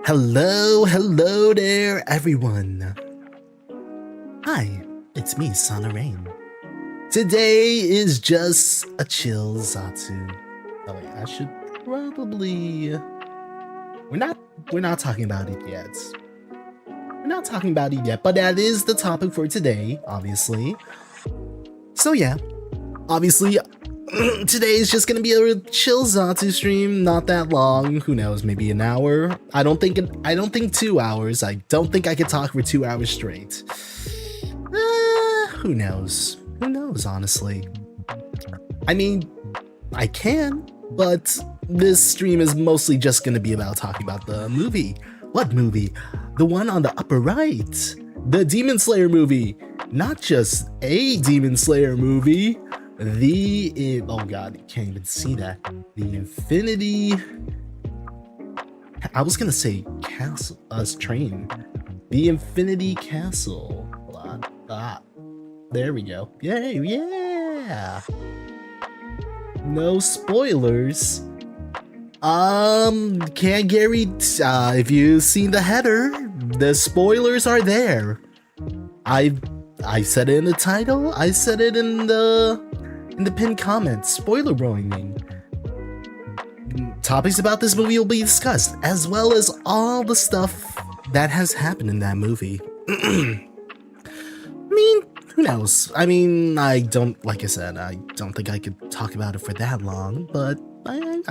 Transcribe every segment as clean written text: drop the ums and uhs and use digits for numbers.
Hello there, everyone. Hi, it's me, Sono Rayn. Today is just a chill Zatsu. Oh wait, I should probably. We're not talking about it yet. We're not talking about it yet, but that is the topic for today, obviously. So yeah, obviously. Today is just gonna be a chill Zatsu stream, not that long. Who knows, maybe an hour. I don't think 2 hours. I don't think I could talk for 2 hours straight. Who knows? Who knows, honestly. I mean, I can, but this stream is mostly just gonna be about talking about the movie. What movie? The one on the upper right. The Demon Slayer movie. Not just a Demon Slayer movie. Oh god, you can't even see that. The Infinity. I was gonna say castle, train. The Infinity Castle. Hold on. There we go. Yay, yeah. No spoilers. Can't guarantee. If you've seen the header, the spoilers are there. I said it in the title. I said it in the pinned comments. Spoiler warning. Topics about this movie will be discussed, as well as all the stuff that has happened in that movie. I mean, who knows? I mean, like I said, I don't think I could talk about it for that long, but I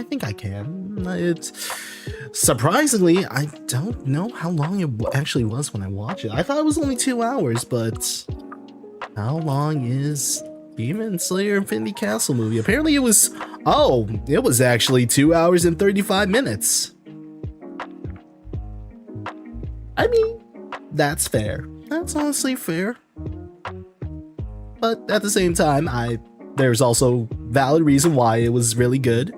think I can. It's surprisingly, I don't know how long it actually was when I watched it. I thought it was only 2 hours, but how long is Demon Slayer Infinity Castle movie? Apparently it was actually 2 hours and 35 minutes. I mean, that's fair. That's honestly fair. But at the same time, there's also valid reason why it was really good.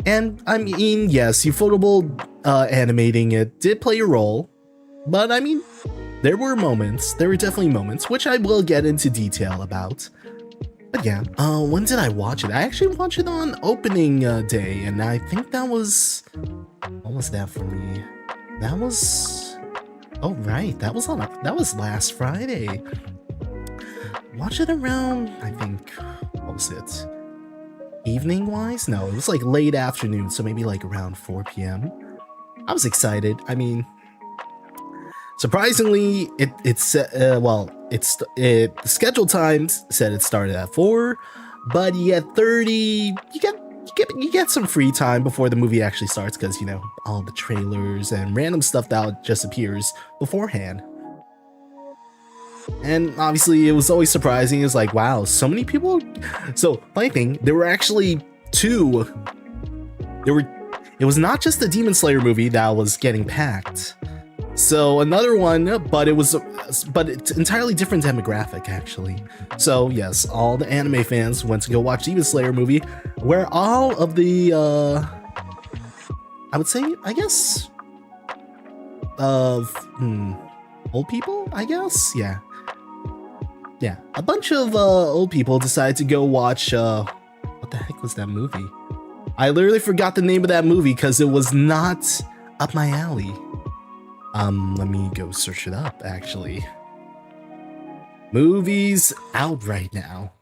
And I mean, yes, Ufotable animating it did play a role, but I mean, there were definitely moments, which I will get into detail about. But yeah, when did I watch it? I actually watched it on opening day, and I think that was, what was that for me? That was, oh right, that was last Friday. Watch it around, I think, what was it? Evening wise? No, it was like late afternoon, so maybe like around 4 p.m. I was excited. I mean, surprisingly, the scheduled times said it started at 4, but you get some free time before the movie actually starts, because you know, all the trailers and random stuff that just appears beforehand. And obviously it was always surprising. It's like, wow, so many people. So funny thing, there were actually two. It was not just the Demon Slayer movie that was getting packed. So another one, but it's entirely different demographic actually. So yes, all the anime fans went to go watch Demon Slayer movie, where all of the I would say, I guess, old people, I guess, yeah, a bunch of old people decided to go watch what the heck was that movie? I literally forgot the name of that movie because it was not up my alley. Let me go search it up, actually. Movies out right now.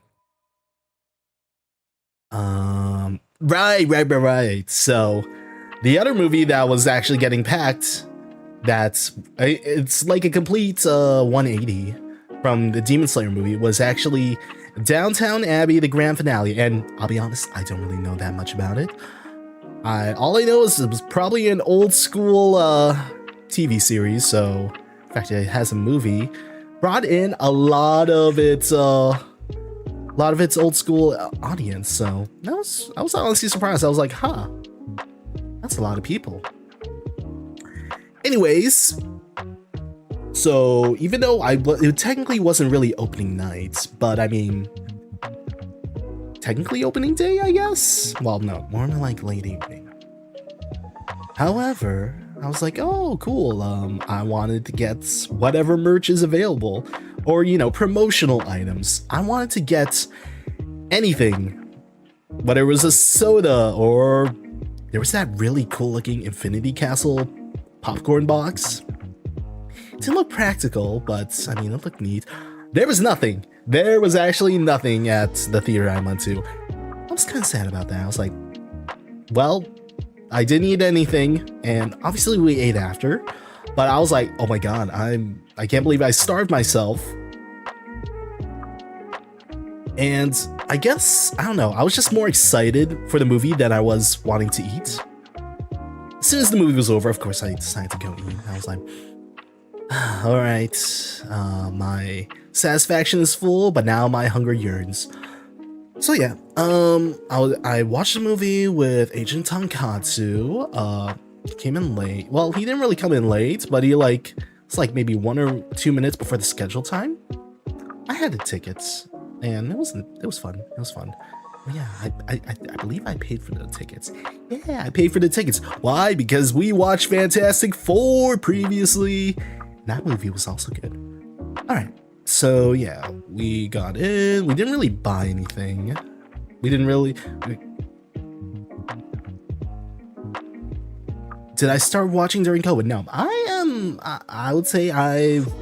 Right. So, the other movie that was actually getting packed, it's like a complete 180 from the Demon Slayer movie, was actually Downtown Abbey, the grand finale. And I'll be honest, I don't really know that much about it. All I know is it was probably an old school TV series, so in fact it has a movie, brought in a lot of its old school audience. So I was honestly surprised. I was like, huh, that's a lot of people. Anyways, so even though it technically wasn't really opening night, but I mean, technically opening day, I guess? Well, no, more like late evening. However, I was like, oh, cool. I wanted to get whatever merch is available, or, you know, promotional items. I wanted to get anything, whether it was a soda or there was that really cool looking Infinity Castle popcorn box. It didn't look practical, but I mean, it looked neat. There was nothing. There was actually nothing at the theater I went to. I was kind of sad about that. I was like, well, I didn't eat anything, and obviously we ate after, but I was like, oh my god, I can't believe I starved myself. And I guess, I don't know, I was just more excited for the movie than I was wanting to eat. As soon as the movie was over, of course, I decided to go eat. I was like, alright, my satisfaction is full, but now my hunger yearns. So yeah, I watched the movie with Agent Tonkatsu. He came in late. Well, he didn't really come in late, but it's like maybe 1 or 2 minutes before the scheduled time. I had the tickets, and it was fun. It was fun. But yeah, I believe I paid for the tickets. Yeah, I paid for the tickets. Why? Because we watched Fantastic Four previously. That movie was also good. All right. So yeah, we got in. We didn't really buy anything. We didn't really. Did I start watching during COVID? No, I would say I've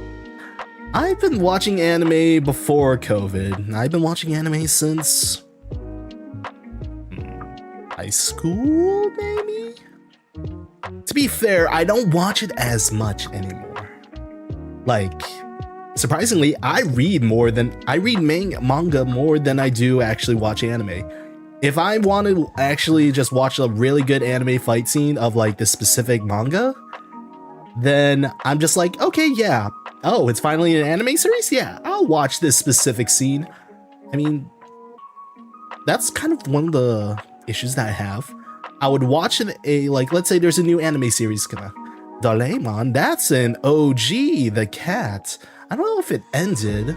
been watching anime before COVID. I've been watching anime since high school, maybe. To be fair, I don't watch it as much anymore. Like, surprisingly, I read manga more than I do actually watch anime. If I want to actually just watch a really good anime fight scene of like this specific manga, then I'm just like, okay, yeah. Oh, it's finally an anime series? Yeah, I'll watch this specific scene. I mean, that's kind of one of the issues that I have. I would watch like, let's say there's a new anime series coming out. Doraemon, that's an OG, the cat. I don't know if it ended.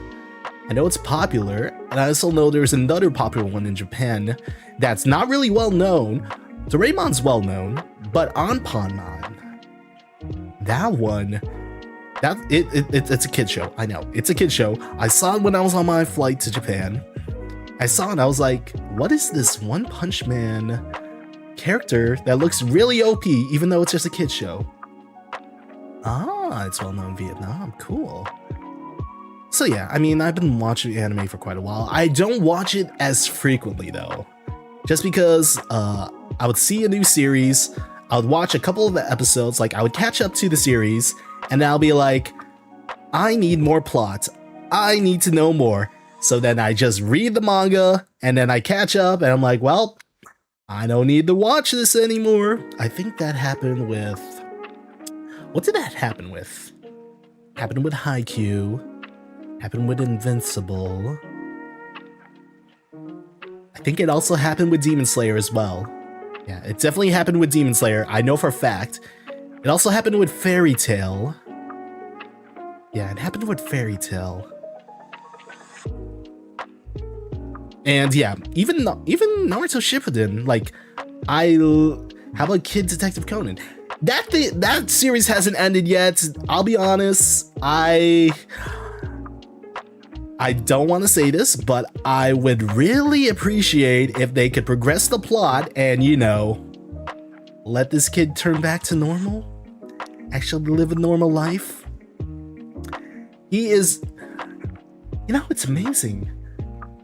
I know it's popular, and I also know there's another popular one in Japan that's not really well known. Doraemon's well known, but Anpanman, that one, it's a kid show. I know, it's a kid show. I saw it when I was on my flight to Japan. I saw it, I was like, what is this One Punch Man character that looks really OP, even though it's just a kid show? Ah, it's well known in Vietnam. Cool. So yeah, I mean, I've been watching anime for quite a while. I don't watch it as frequently though, just because I would see a new series, I would watch a couple of the episodes, like I would catch up to the series, and I'll be like, I need more plot. I need to know more. So then I just read the manga, and then I catch up, and I'm like, well, I don't need to watch this anymore. I think that happened with... What did that happen with? Happened with Haikyuu. Happened with Invincible. I think it also happened with Demon Slayer as well. Yeah, it definitely happened with Demon Slayer. I know for a fact. It also happened with Fairy Tail. Yeah, it happened with Fairy Tail. And yeah, even Naruto Shippuden, like, how about Kid Detective Conan? That series hasn't ended yet. I'll be honest, I don't want to say this, but I would really appreciate if they could progress the plot and, you know, let this kid turn back to normal, actually live a normal life. He is, you know, it's amazing.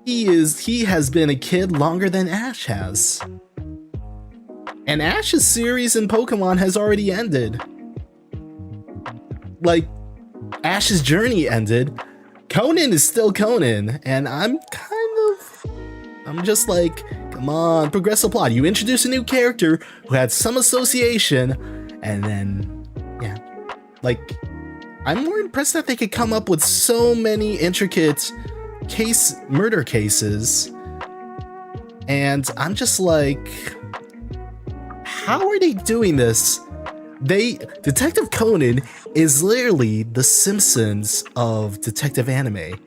He has been a kid longer than Ash has. And Ash's series in Pokemon has already ended. Like, Ash's journey ended. Conan is still Conan, and I'm just like, come on, progress the plot. You introduce a new character who had some association, and then, yeah. Like, I'm more impressed that they could come up with so many intricate murder cases, and I'm just like, how are they doing this? Detective Conan is literally the Simpsons of detective anime.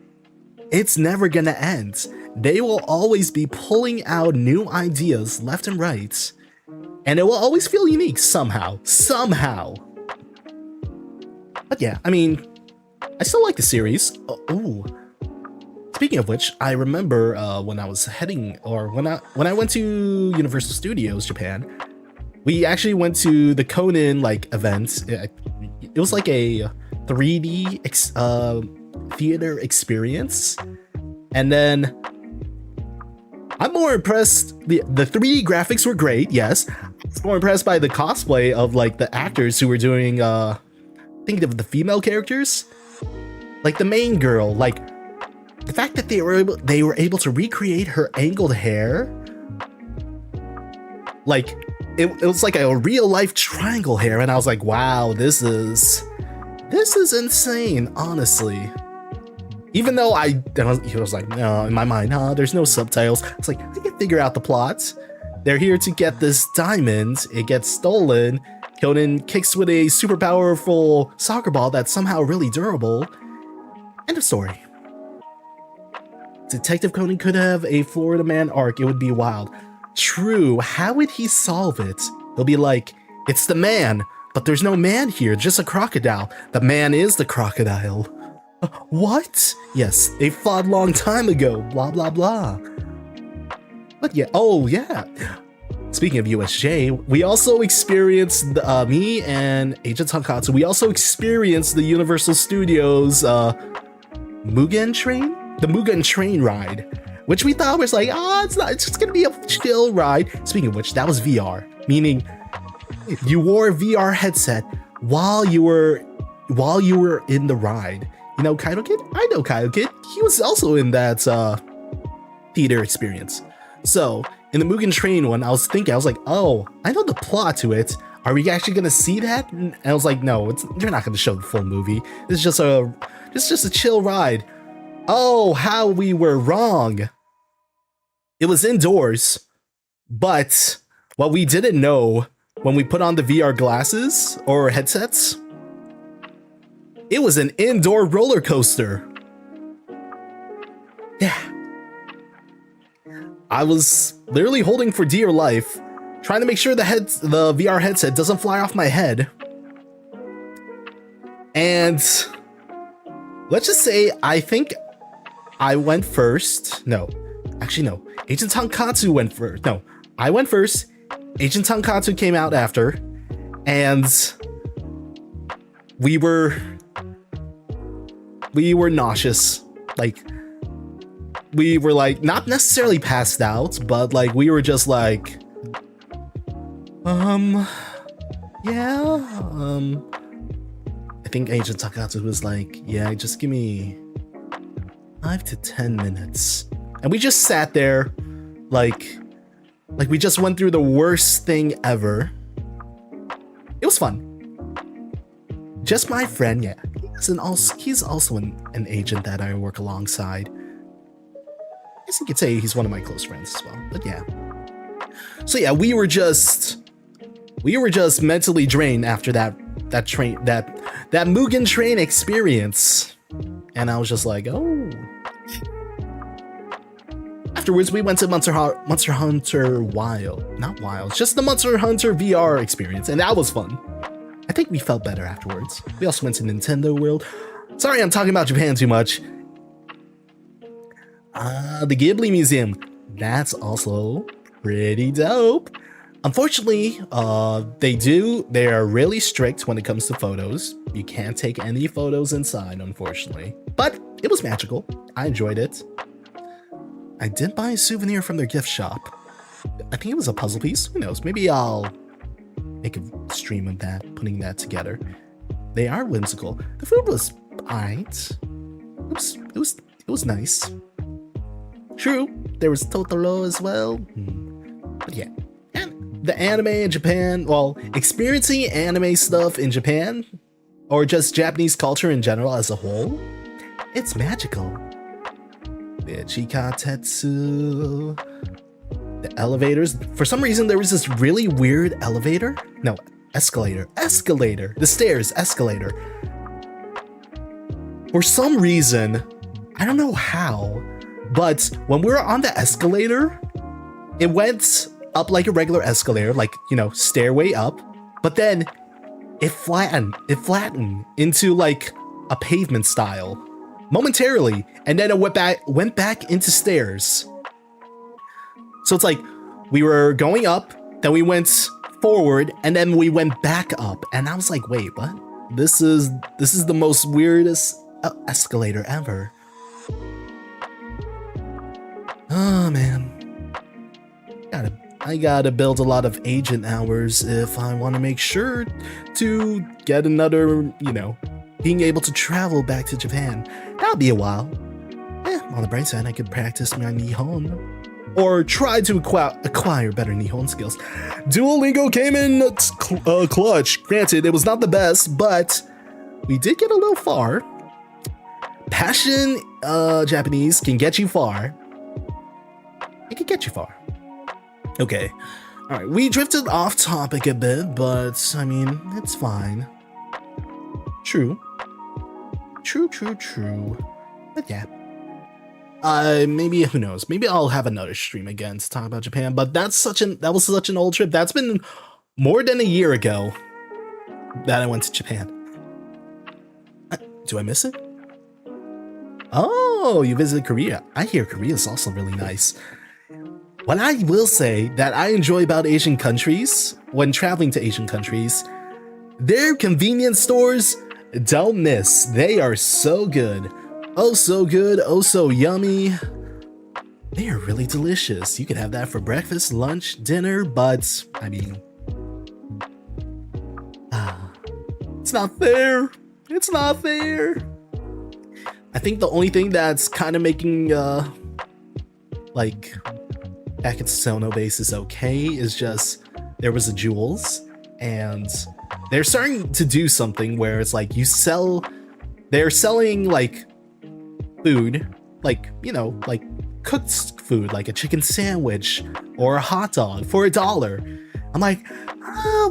It's never gonna end. They will always be pulling out new ideas left and right, and it will always feel unique somehow. But yeah, I mean, I still like the series. Oh, speaking of which, I remember when I was when I went to Universal Studios Japan, We actually went to the Conan like event. It was like a 3D theater experience, and then I'm more impressed. The 3D graphics were great, yes. I was more impressed by the cosplay of like the actors who were doing think of the female characters, like the main girl. Like the fact that they were able to recreate her angled hair, like it was like a real life triangle hair, and I was like, wow, this is insane, honestly. Even though he was like, no, in my mind, there's no subtitles. It's like, I can figure out the plot. They're here to get this diamond. It gets stolen. Conan kicks with a super powerful soccer ball that's somehow really durable. End of story. Detective Conan could have a Florida Man arc. It would be wild. True. How would he solve it? He'll be like, it's the man, but there's no man here, just a crocodile. The man is the crocodile. What? Yes, they fought a long time ago, blah blah blah. But yeah, oh yeah. Speaking of USJ, we also experienced, me and Agent Tonkatsu, we also experienced the Universal Studios Mugen Train? The Mugen Train ride, which we thought was like, it's just gonna be a chill ride. Speaking of which, that was VR, meaning you wore a VR headset while you were in the ride. You know Kaido Kid? I know Kaido Kid. He was also in that theater experience. So in the Mugen Train one, I was like, oh, I know the plot to it. Are we actually gonna see that? And I was like, no, you're not gonna show the full movie. It's just a chill ride. Oh, how we were wrong. It was indoors, but what we didn't know when we put on the VR glasses or headsets, it was an indoor roller coaster. Yeah. I was literally holding for dear life, trying to make sure the VR headset doesn't fly off my head. And let's just say, I think I went first. No, actually no. Agent Tonkatsu went first. No, I went first. Agent Tonkatsu came out after. And we were nauseous. Like, we were like, not necessarily passed out, but like, we were just like, yeah, I think Agent Tonkatsu was like, yeah, just give me 5 to 10 minutes. And we just sat there like we just went through the worst thing ever. It was fun. Just my friend, yeah. He's also an agent that I work alongside. I guess you could say he's one of my close friends as well, but yeah. So yeah, we were just mentally drained after that Mugen Train experience. And I was just like, oh. Afterwards, we went to Monster Hunter Wild. Not Wild, just the Monster Hunter VR experience, and that was fun. I think we felt better afterwards. We also went to Nintendo World. Sorry, I'm talking about Japan too much. The Ghibli Museum. That's also pretty dope. Unfortunately, they are really strict when it comes to photos. You can't take any photos inside, unfortunately. But it was magical. I enjoyed it. I did buy a souvenir from their gift shop. I think it was a puzzle piece. Who knows? Maybe I'll make a stream of that, putting that together. They are whimsical. The food was alright. It was nice. True, there was Totoro as well. But yeah, and the anime in Japan, well, experiencing anime stuff in Japan, or just Japanese culture in general as a whole, it's magical. The Chikatetsu, the elevators. For some reason, there was this really weird elevator. No, escalator. The stairs, escalator. For some reason, I don't know how, but when we were on the escalator, it went up like a regular escalator, like, you know, stairway up, but then it flattened into like a pavement style momentarily, and then it went back into stairs. So it's like we were going up, then we went forward, and then we went back up, and I was like, wait, what? This is the most weirdest escalator ever. Oh man. I gotta build a lot of agent hours if I want to make sure to get another, being able to travel back to Japan. That'll be a while. On the bright side, I could practice my Nihon. Or try to acquire better Nihon skills. Duolingo came in clutch. Granted, it was not the best, but we did get a little far. Passion Japanese can get you far. It can get you far. Okay. Alright, we drifted off topic a bit, but I mean, it's fine. True. True. But yeah. Maybe, who knows, maybe I'll have another stream again to talk about Japan, but that was such an old trip. That's been more than a year ago that I went to Japan. Do I miss it? Oh, you visited Korea. I hear Korea is also really nice. What I will say that I enjoy about Asian countries, when traveling to Asian countries, their convenience stores don't miss. They are so good. Oh, so good. Oh, so yummy. They are really delicious. You can have that for breakfast, lunch, dinner, but I mean, it's not there. It's not there. I think the only thing that's kind of making, like, back at Sono base is okay is just there was a Jewels, and they're starting to do something where it's like they're selling like food, like, like cooked food, like a chicken sandwich or a hot dog for $1. I'm like,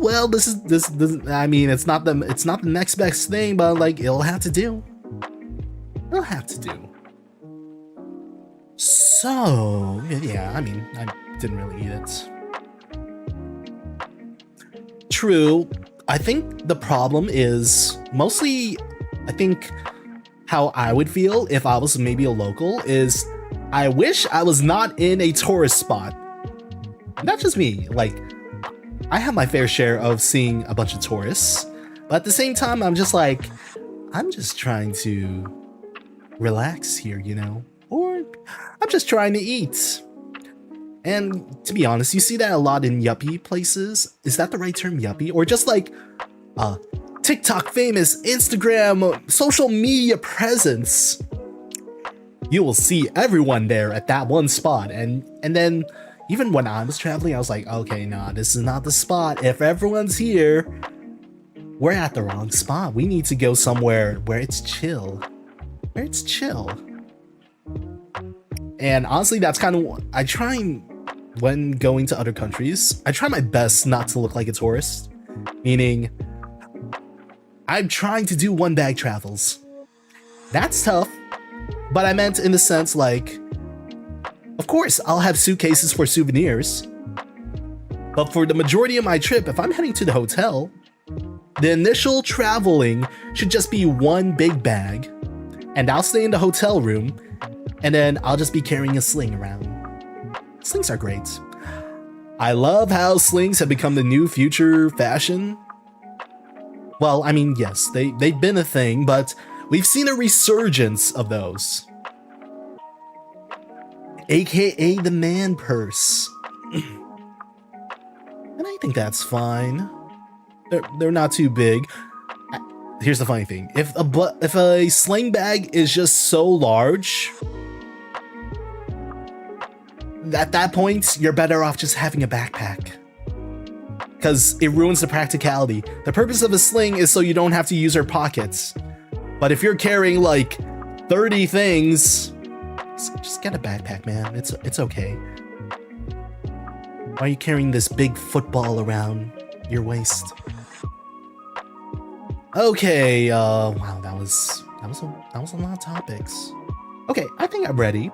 well, this I mean, it's not the next best thing, but like it'll have to do. It'll have to do. So yeah, I mean, I didn't really eat it. True. I think the problem is mostly, I think how I would feel if I was maybe a local is I wish I was not in a tourist spot. Not just me, like I have my fair share of seeing a bunch of tourists, but at the same time I'm just like, I'm just trying to relax here, or I'm just trying to eat. And to be honest, you see that a lot in yuppie places. Is that the right term, yuppie? Or just like TikTok famous, Instagram, social media presence. You will see everyone there at that one spot. And then even when I was traveling, I was like, okay, nah, this is not the spot. If everyone's here, we're at the wrong spot. We need to go somewhere where it's chill. Where it's chill. And honestly, that's kind of what I try when going to other countries. I try my best not to look like a tourist. Meaning, I'm trying to do one-bag travels. That's tough, but I meant in the sense like, of course, I'll have suitcases for souvenirs, but for the majority of my trip, if I'm heading to the hotel, the initial traveling should just be one big bag, and I'll stay in the hotel room, and then I'll just be carrying a sling around. Slings are great. I love how slings have become the new future fashion. Well, I mean, yes, they've been a thing, but we've seen a resurgence of those. AKA the man purse. And I think that's fine. They're not too big. Here's the funny thing. If a sling bag is just so large, at that point, you're better off just having a backpack. Because it ruins the practicality. The purpose of a sling is so you don't have to use your pockets. But if you're carrying like 30 things, just get a backpack, man. It's okay. Why are you carrying this big football around your waist? Okay, wow, that was a lot of topics. Okay, I think I'm ready.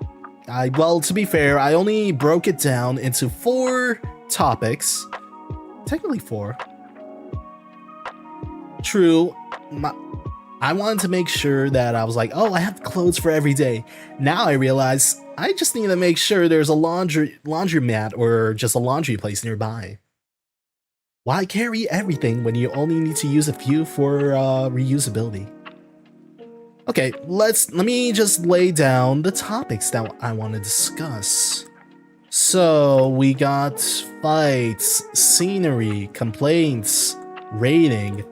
Well, to be fair, I only broke it down into 4 topics. Technically 4. True. I wanted to make sure that I was like, oh, I have clothes for every day. Now I realize I just need to make sure there's a laundromat or just a laundry place nearby. Why carry everything when you only need to use a few for reusability? Okay, let me just lay down the topics that I want to discuss. So we got fights, scenery, complaints, rating.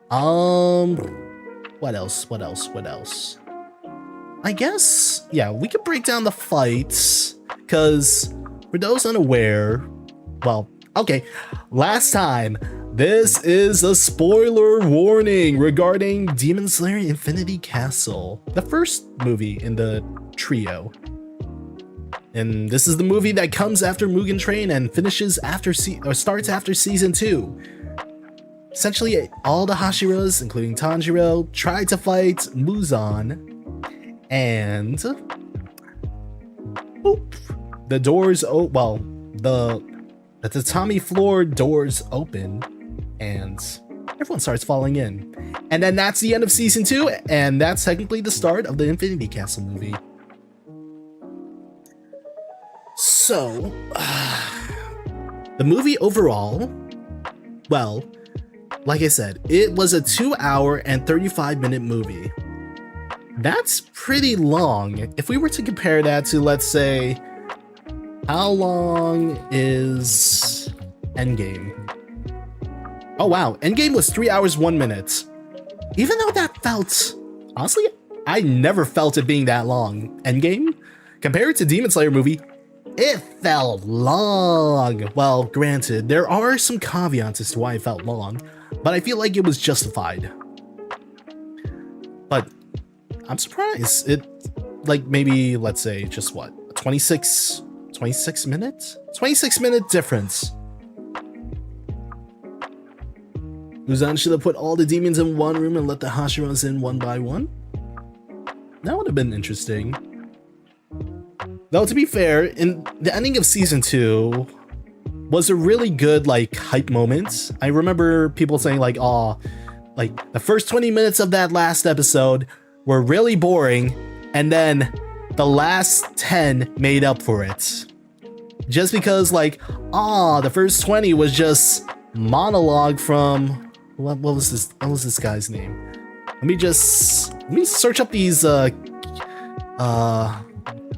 What else? I guess, yeah, we could break down the fights, because for those unaware, well, okay, last time, this is a spoiler warning regarding Demon Slayer Infinity Castle, the first movie in the trio. And this is the movie that comes after Mugen Train and finishes after starts after season 2. Essentially, all the Hashiras, including Tanjiro, tried to fight Muzan, and boop, the doors the tatami floor doors open, and everyone starts falling in. And then that's the end of season 2, and that's technically the start of the Infinity Castle movie. So, the movie overall, well, like I said, it was a 2-hour and 35-minute movie. That's pretty long. If we were to compare that to, let's say, how long is Endgame? Oh wow, Endgame was 3 hours 1 minute. Even though that felt, honestly, I never felt it being that long. Endgame, compared to Demon Slayer movie, it felt long. Well, granted, there are some caveats as to why it felt long, but I feel like it was justified. But I'm surprised. It, like, maybe, let's say, just what, 26 minutes? 26 minute difference. Muzan should have put all the demons in one room and let the Hashiras in one by one. That would have been interesting. Though, to be fair, in the ending of season 2 was a really good, like, hype moment. I remember people saying, like, oh, like, the first 20 minutes of that last episode were really boring, and then the last 10 made up for it. Just because, like, the first 20 was just monologue from, what was this guy's name? Let me search up these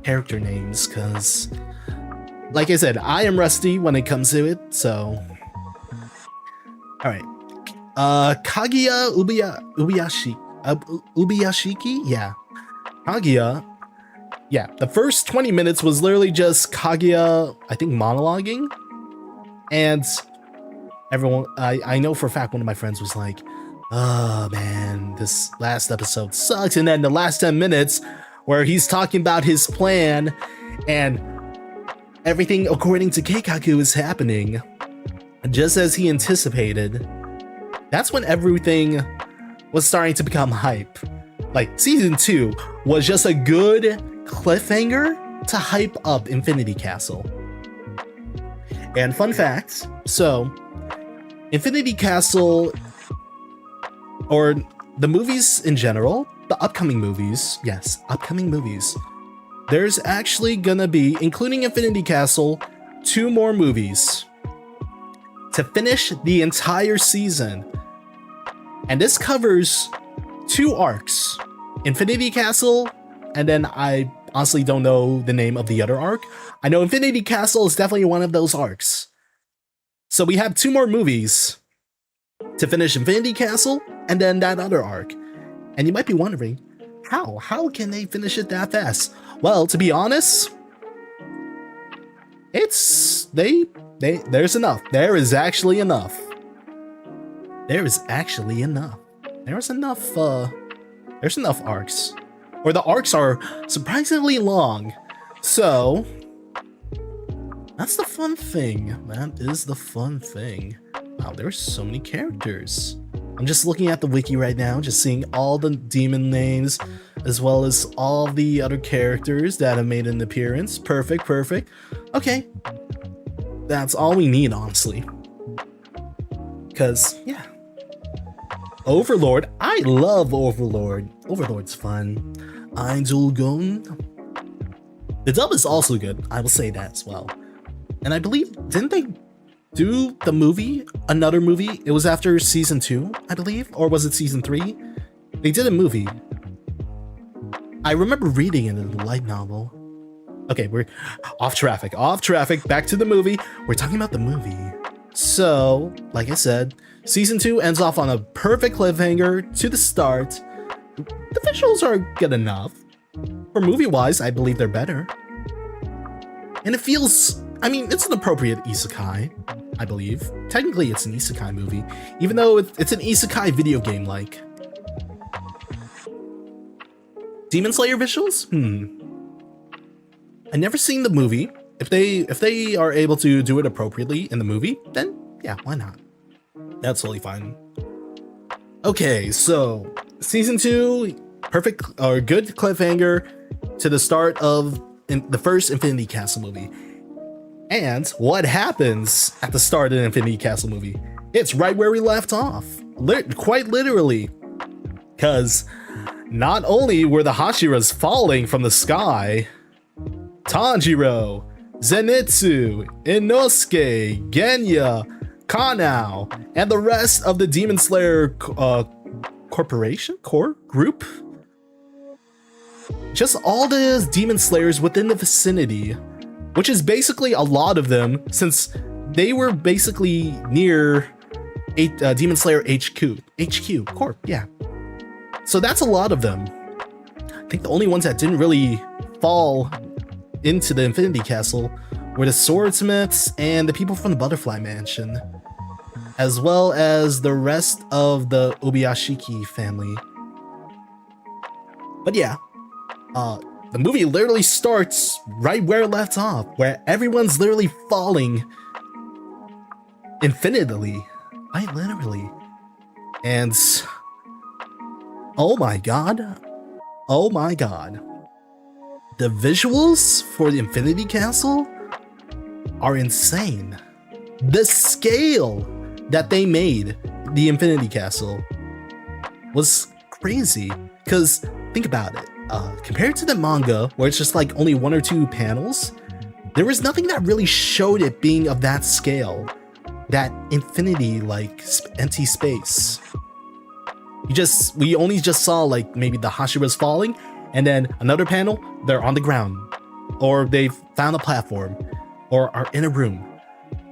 character names, because, like I said, I am rusty when it comes to it, so. Alright. Kaguya Ubiyashiki? Yeah. Kaguya. Yeah, the first 20 minutes was literally just Kaguya, I think, monologuing. And everyone, I know for a fact one of my friends was like, oh man, this last episode sucks. And then the last 10 minutes where he's talking about his plan and everything according to Keikaku is happening just as he anticipated. That's when everything was starting to become hype. Like, season 2 was just a good cliffhanger to hype up Infinity Castle. And fun fact, so Infinity Castle, or the movies in general, the upcoming movies, yes, upcoming movies, there's actually gonna be, including Infinity Castle, 2 more movies to finish the entire season. And this covers 2 arcs, Infinity Castle, and then I honestly don't know the name of the other arc. I know Infinity Castle is definitely one of those arcs. So we have 2 more movies to finish Infinity Castle and then that other arc. And you might be wondering, how can they finish it that fast? Well, to be honest, there's enough. There is actually enough. There's enough arcs. Or the arcs are surprisingly long. So that's the fun thing. That is the fun thing. Wow, there's so many characters. I'm just looking at the wiki right now, just seeing all the demon names, as well as all the other characters that have made an appearance. Perfect. Okay. That's all we need, honestly. Because, yeah. Overlord. I love Overlord. Overlord's fun. Einzulgun. The dub is also good. I will say that as well. And I believe, didn't they do the movie, another movie. It was after season 2, I believe, or was it season 3? They did a movie. I remember reading it in the light novel. Okay, we're off traffic, back to the movie. We're talking about the movie. So, like I said, season 2 ends off on a perfect cliffhanger to the start. The visuals are good enough. For movie-wise, I believe they're better. And it feels, I mean, it's an appropriate isekai, I believe. Technically, it's an isekai movie, even though it's an isekai video game-like. Demon Slayer visuals? I never seen the movie. If they are able to do it appropriately in the movie, then yeah, why not? That's totally fine. Okay, so season 2, perfect or good cliffhanger to the start of the first Infinity Castle movie. And what happens at the start of the Infinity Castle movie? It's right where we left off. Quite literally. Because not only were the Hashiras falling from the sky, Tanjiro, Zenitsu, Inosuke, Genya, Kanao, and the rest of the Demon Slayer group? Just all the Demon Slayers within the vicinity, which is basically a lot of them since they were basically near Demon Slayer HQ Corp, yeah. So that's a lot of them. I think the only ones that didn't really fall into the Infinity Castle were the swordsmiths and the people from the Butterfly Mansion, as well as the rest of the Ubuyashiki family. But yeah, the movie literally starts right where it left off, where everyone's literally falling infinitely, quite literally. And oh my god, the visuals for the Infinity Castle are insane. The scale that they made the Infinity Castle was crazy. Because think about it, compared to the manga, where it's just like only 1 or 2 panels, there was nothing that really showed it being of that scale, that infinity like empty space. We only just saw like maybe the Hashiras falling, and then another panel, they're on the ground, or they've found a platform, or are in a room.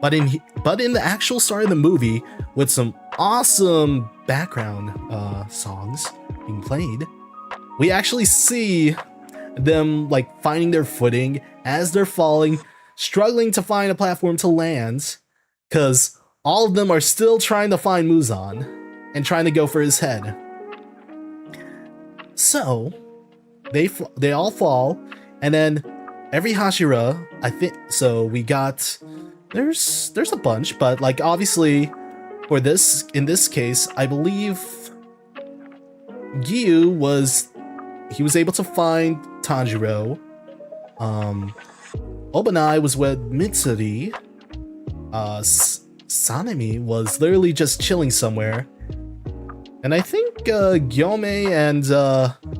But in the actual start of the movie, with some awesome background songs being played, we actually see them like finding their footing as they're falling, struggling to find a platform to land, because all of them are still trying to find Muzan and trying to go for his head. So they all fall, and then every Hashira, I think, so we got, there's a bunch, but like obviously for this, in this case, I believe Giyu was able to find Tanjiro. Obanai was with Mitsuri. Sanemi was literally just chilling somewhere. And I think Gyome and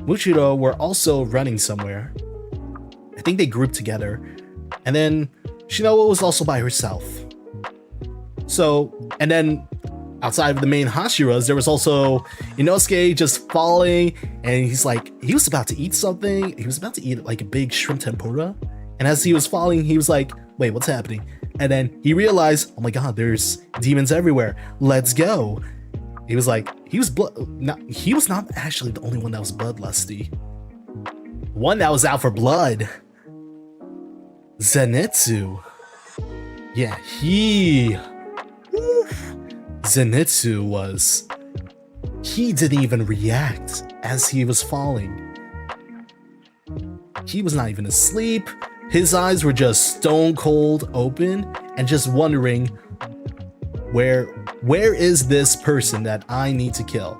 Muchiro were also running somewhere. I think they grouped together. And then Shinoa was also by herself. So, and then outside of the main Hashiras, there was also Inosuke just falling, and he was about to eat something. He was about to eat like a big shrimp tempura. And as he was falling, he was like, wait, what's happening? And then he realized, oh my god, there's demons everywhere. Let's go. He was like, he was not actually the only one that was bloodlusty. One that was out for blood. Zenitsu. Yeah, Zenitsu he didn't even react as he was falling. He was not even asleep. His eyes were just stone cold open and just wondering, where is this person that I need to kill?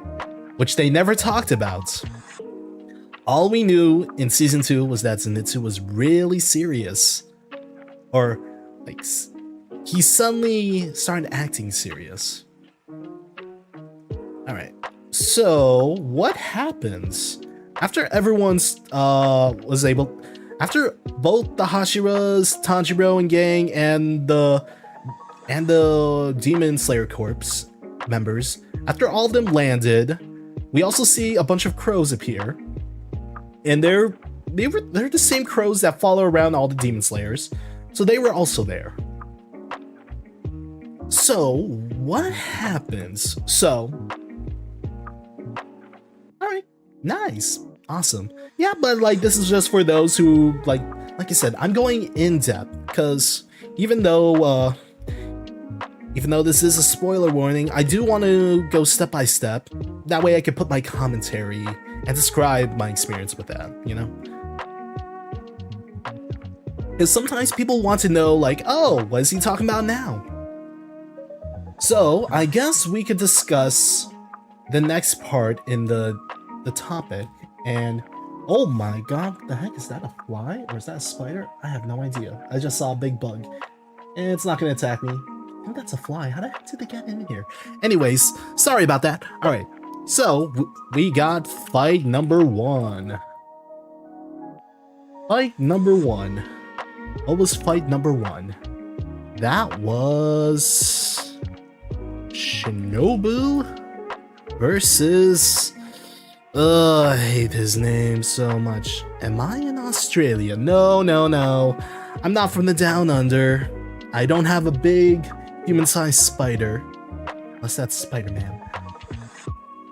Which they never talked about. All we knew in season 2 was that Zenitsu was really serious. Or, like, he suddenly started acting serious. Alright, so what happens? After everyone's, after both the Hashiras, Tanjiro and gang, and the and the Demon Slayer Corps members, after all of them landed, we also see a bunch of crows appear. And they're the same crows that follow around all the Demon Slayers, so they were also there. So, what happens? So, alright, nice, awesome. Yeah, but like this is just for those who like I said, I'm going in depth because even though this is a spoiler warning, I do want to go step by step. That way I can put my commentary and describe my experience with that, you know? Because sometimes people want to know, like, oh, what is he talking about now? So, I guess we could discuss the next part in the topic, and oh my god, what the heck, is that a fly? Or is that a spider? I have no idea. I just saw a big bug. And it's not gonna attack me. I think that's a fly. How the heck did they get in here? Anyways, sorry about that. Alright, so we got fight number 1. Fight number 1. What was fight number 1? That was Shinobu versus I hate his name so much. Am I in Australia? No. I'm not from the Down Under. I don't have a big human-sized spider. Unless that's Spider-Man.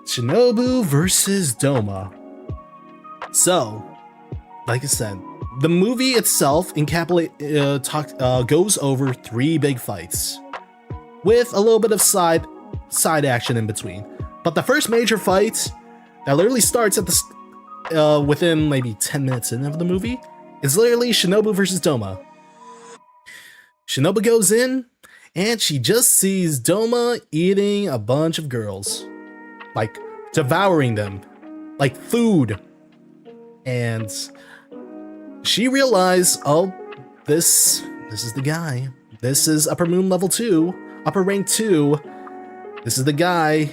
Shinobu versus Doma. So, like I said, the movie itself goes over 3 big fights, with a little bit of side action in between. But the first major fight that literally starts at the within maybe 10 minutes in of the movie is literally Shinobu versus Doma. Shinobu goes in, and she just sees Doma eating a bunch of girls, like devouring them like food, and she realized, oh, this is the guy. This is Upper Moon level 2, Upper Rank 2. This is the guy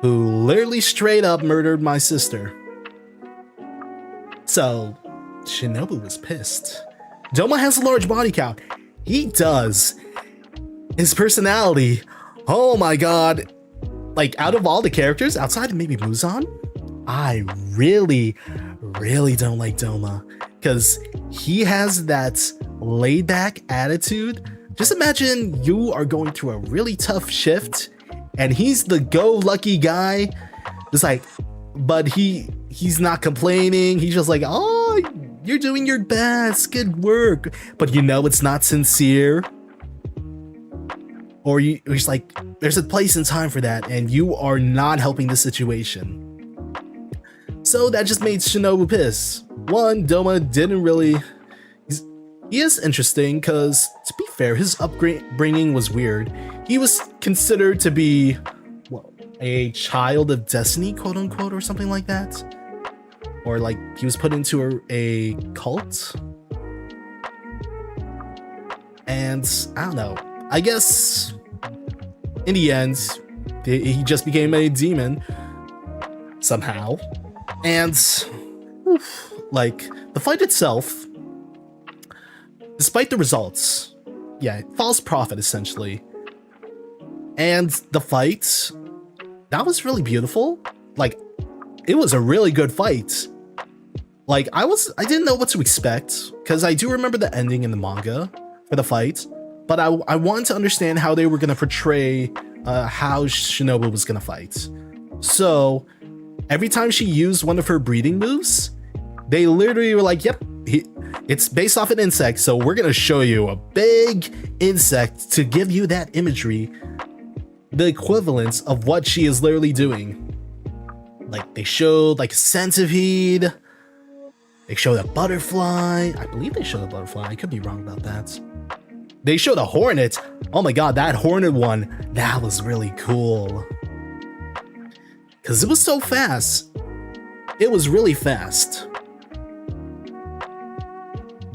who literally straight up murdered my sister. So, Shinobu was pissed. Doma has a large body count. He does. His personality, oh my god. Like, out of all the characters, outside of maybe Muzan, I really don't like Doma. Because he has that laid-back attitude. Just imagine you are going through a really tough shift, and he's the go-lucky guy. It's like, but he's not complaining. He's just like, oh, you're doing your best, good work. But you know it's not sincere. Or he's like, there's a place and time for that, and you are not helping the situation. So that just made Shinobu pissed. One, Doma didn't really... He is interesting because, to be fair, his upbringing was weird. He was considered to be, well, a child of destiny, quote unquote, or something like that. Or like, he was put into a cult. And, I don't know. I guess, in the end, he just became a demon. Somehow. And, like, the fight itself, despite the results, yeah, false prophet essentially. And the fight, that was really beautiful. Like, it was a really good fight. Like, I didn't know what to expect, because I do remember the ending in the manga for the fight, but I wanted to understand how they were going to portray how Shinobu was going to fight. So, every time she used one of her breathing moves, they literally were like, yep, it's based off an insect, so we're gonna show you a big insect to give you that imagery, the equivalence of what she is literally doing. Like, they showed like a centipede, they showed a butterfly, I believe they showed a butterfly, I could be wrong about that. They showed a hornet. Oh my god, that hornet one, that was really cool. Because it was so fast. It was really fast.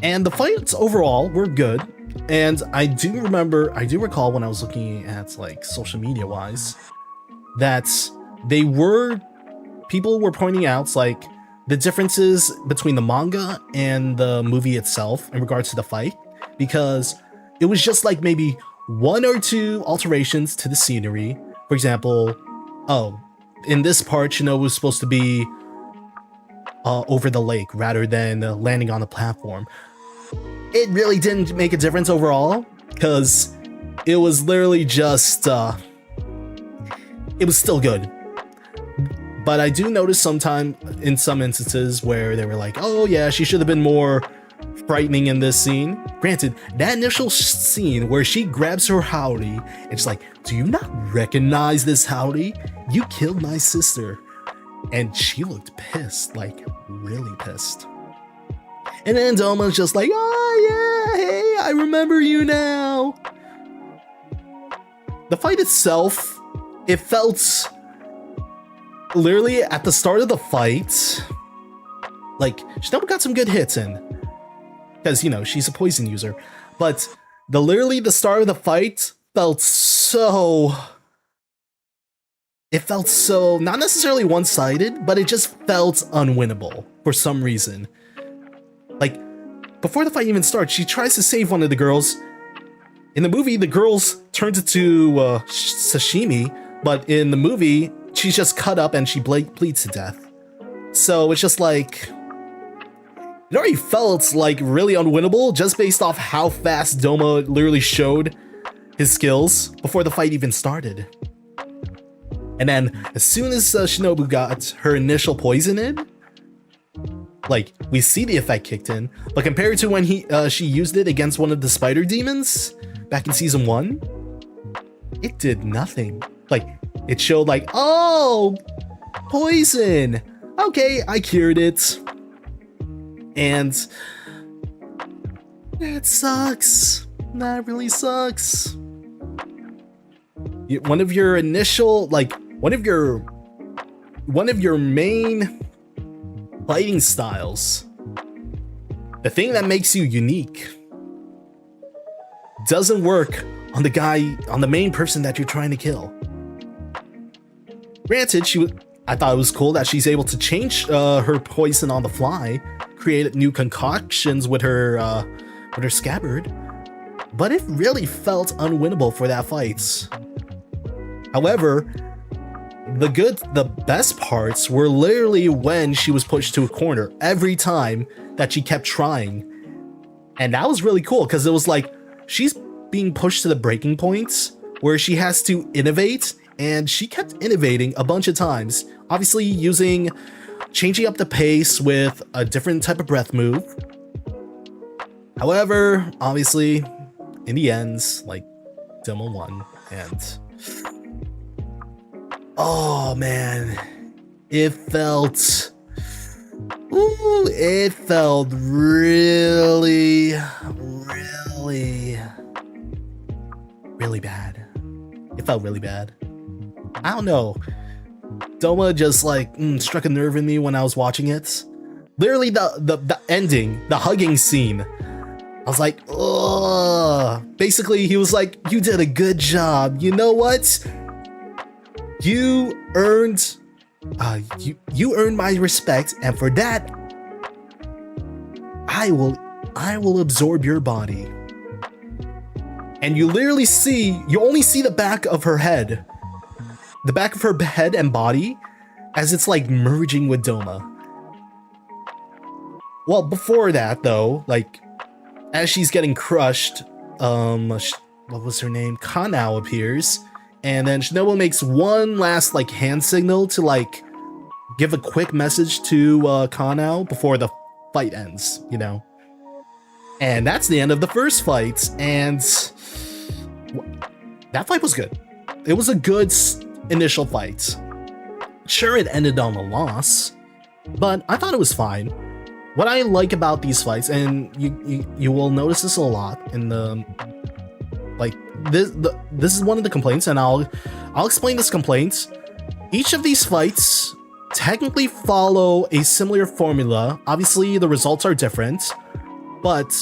And the fights overall were good. And I do recall when I was looking at like social media wise, that people were pointing out like the differences between the manga and the movie itself in regards to the fight. Because it was just like maybe one or two alterations to the scenery. For example, in this part, Shinobu was supposed to be over the lake rather than landing on the platform. It really didn't make a difference overall, because it was literally just, it was still good. But I do notice in some instances where they were like, oh yeah, she should have been more frightening in this scene. Granted, that initial scene where she grabs her howdy, it's like, do you not recognize this howdy? You killed my sister. And she looked pissed, like really pissed. And then Doma's just like, oh yeah, hey, I remember you now. The fight itself, it felt literally at the start of the fight, like Shinobu got some good hits in, because you know she's a poison user. But literally the start of the fight felt so. It felt so not necessarily one-sided, but it just felt unwinnable for some reason. Like before the fight even starts, she tries to save one of the girls. In the movie, the girls turned it to sashimi, but in the movie, she's just cut up and she bleeds to death. So it's just like, it already felt like really unwinnable just based off how fast Doma literally showed his skills before the fight even started. And then as soon as Shinobu got her initial poison in, like we see the effect kicked in, but compared to when she used it against one of the spider demons back in season 1, it did nothing. Like it showed like, oh, poison. Okay, I cured it. And it sucks. That really sucks. One of your initial, like, one of your main fighting styles, the thing that makes you unique, doesn't work on the main person that you're trying to kill. Granted, I thought it was cool that she's able to change her poison on the fly, create new concoctions with her scabbard, but it really felt unwinnable for that fight. However, the best parts were literally when she was pushed to a corner every time that she kept trying. And that was really cool because it was like she's being pushed to the breaking points where she has to innovate, and she kept innovating a bunch of times. Obviously changing up the pace with a different type of breath move. However, obviously, in the end, like, Doma won, and oh man, it felt really bad. It felt really bad. I don't know. Doma just like struck a nerve in me when I was watching it. Literally the ending, the hugging scene. I was like, ugh. Basically, he was like, you did a good job. You know what? You earned you earned my respect, and for that, I will absorb your body. And you only see the back of her head. The back of her head and body as it's like merging with Doma. Well, before that though, like as she's getting crushed, what was her name? Kanao appears, and then Shinobu makes one last like hand signal to like give a quick message to Kanao before the fight ends, you know. And that's the end of the first fight, and that fight was good. It was a good initial fight. Sure, it ended on a loss, but I thought it was fine. What I like about these fights, and you will notice this a lot in the like this is one of the complaints, and I'll explain this complaint. Each of these fights technically follow a similar formula. Obviously, the results are different, but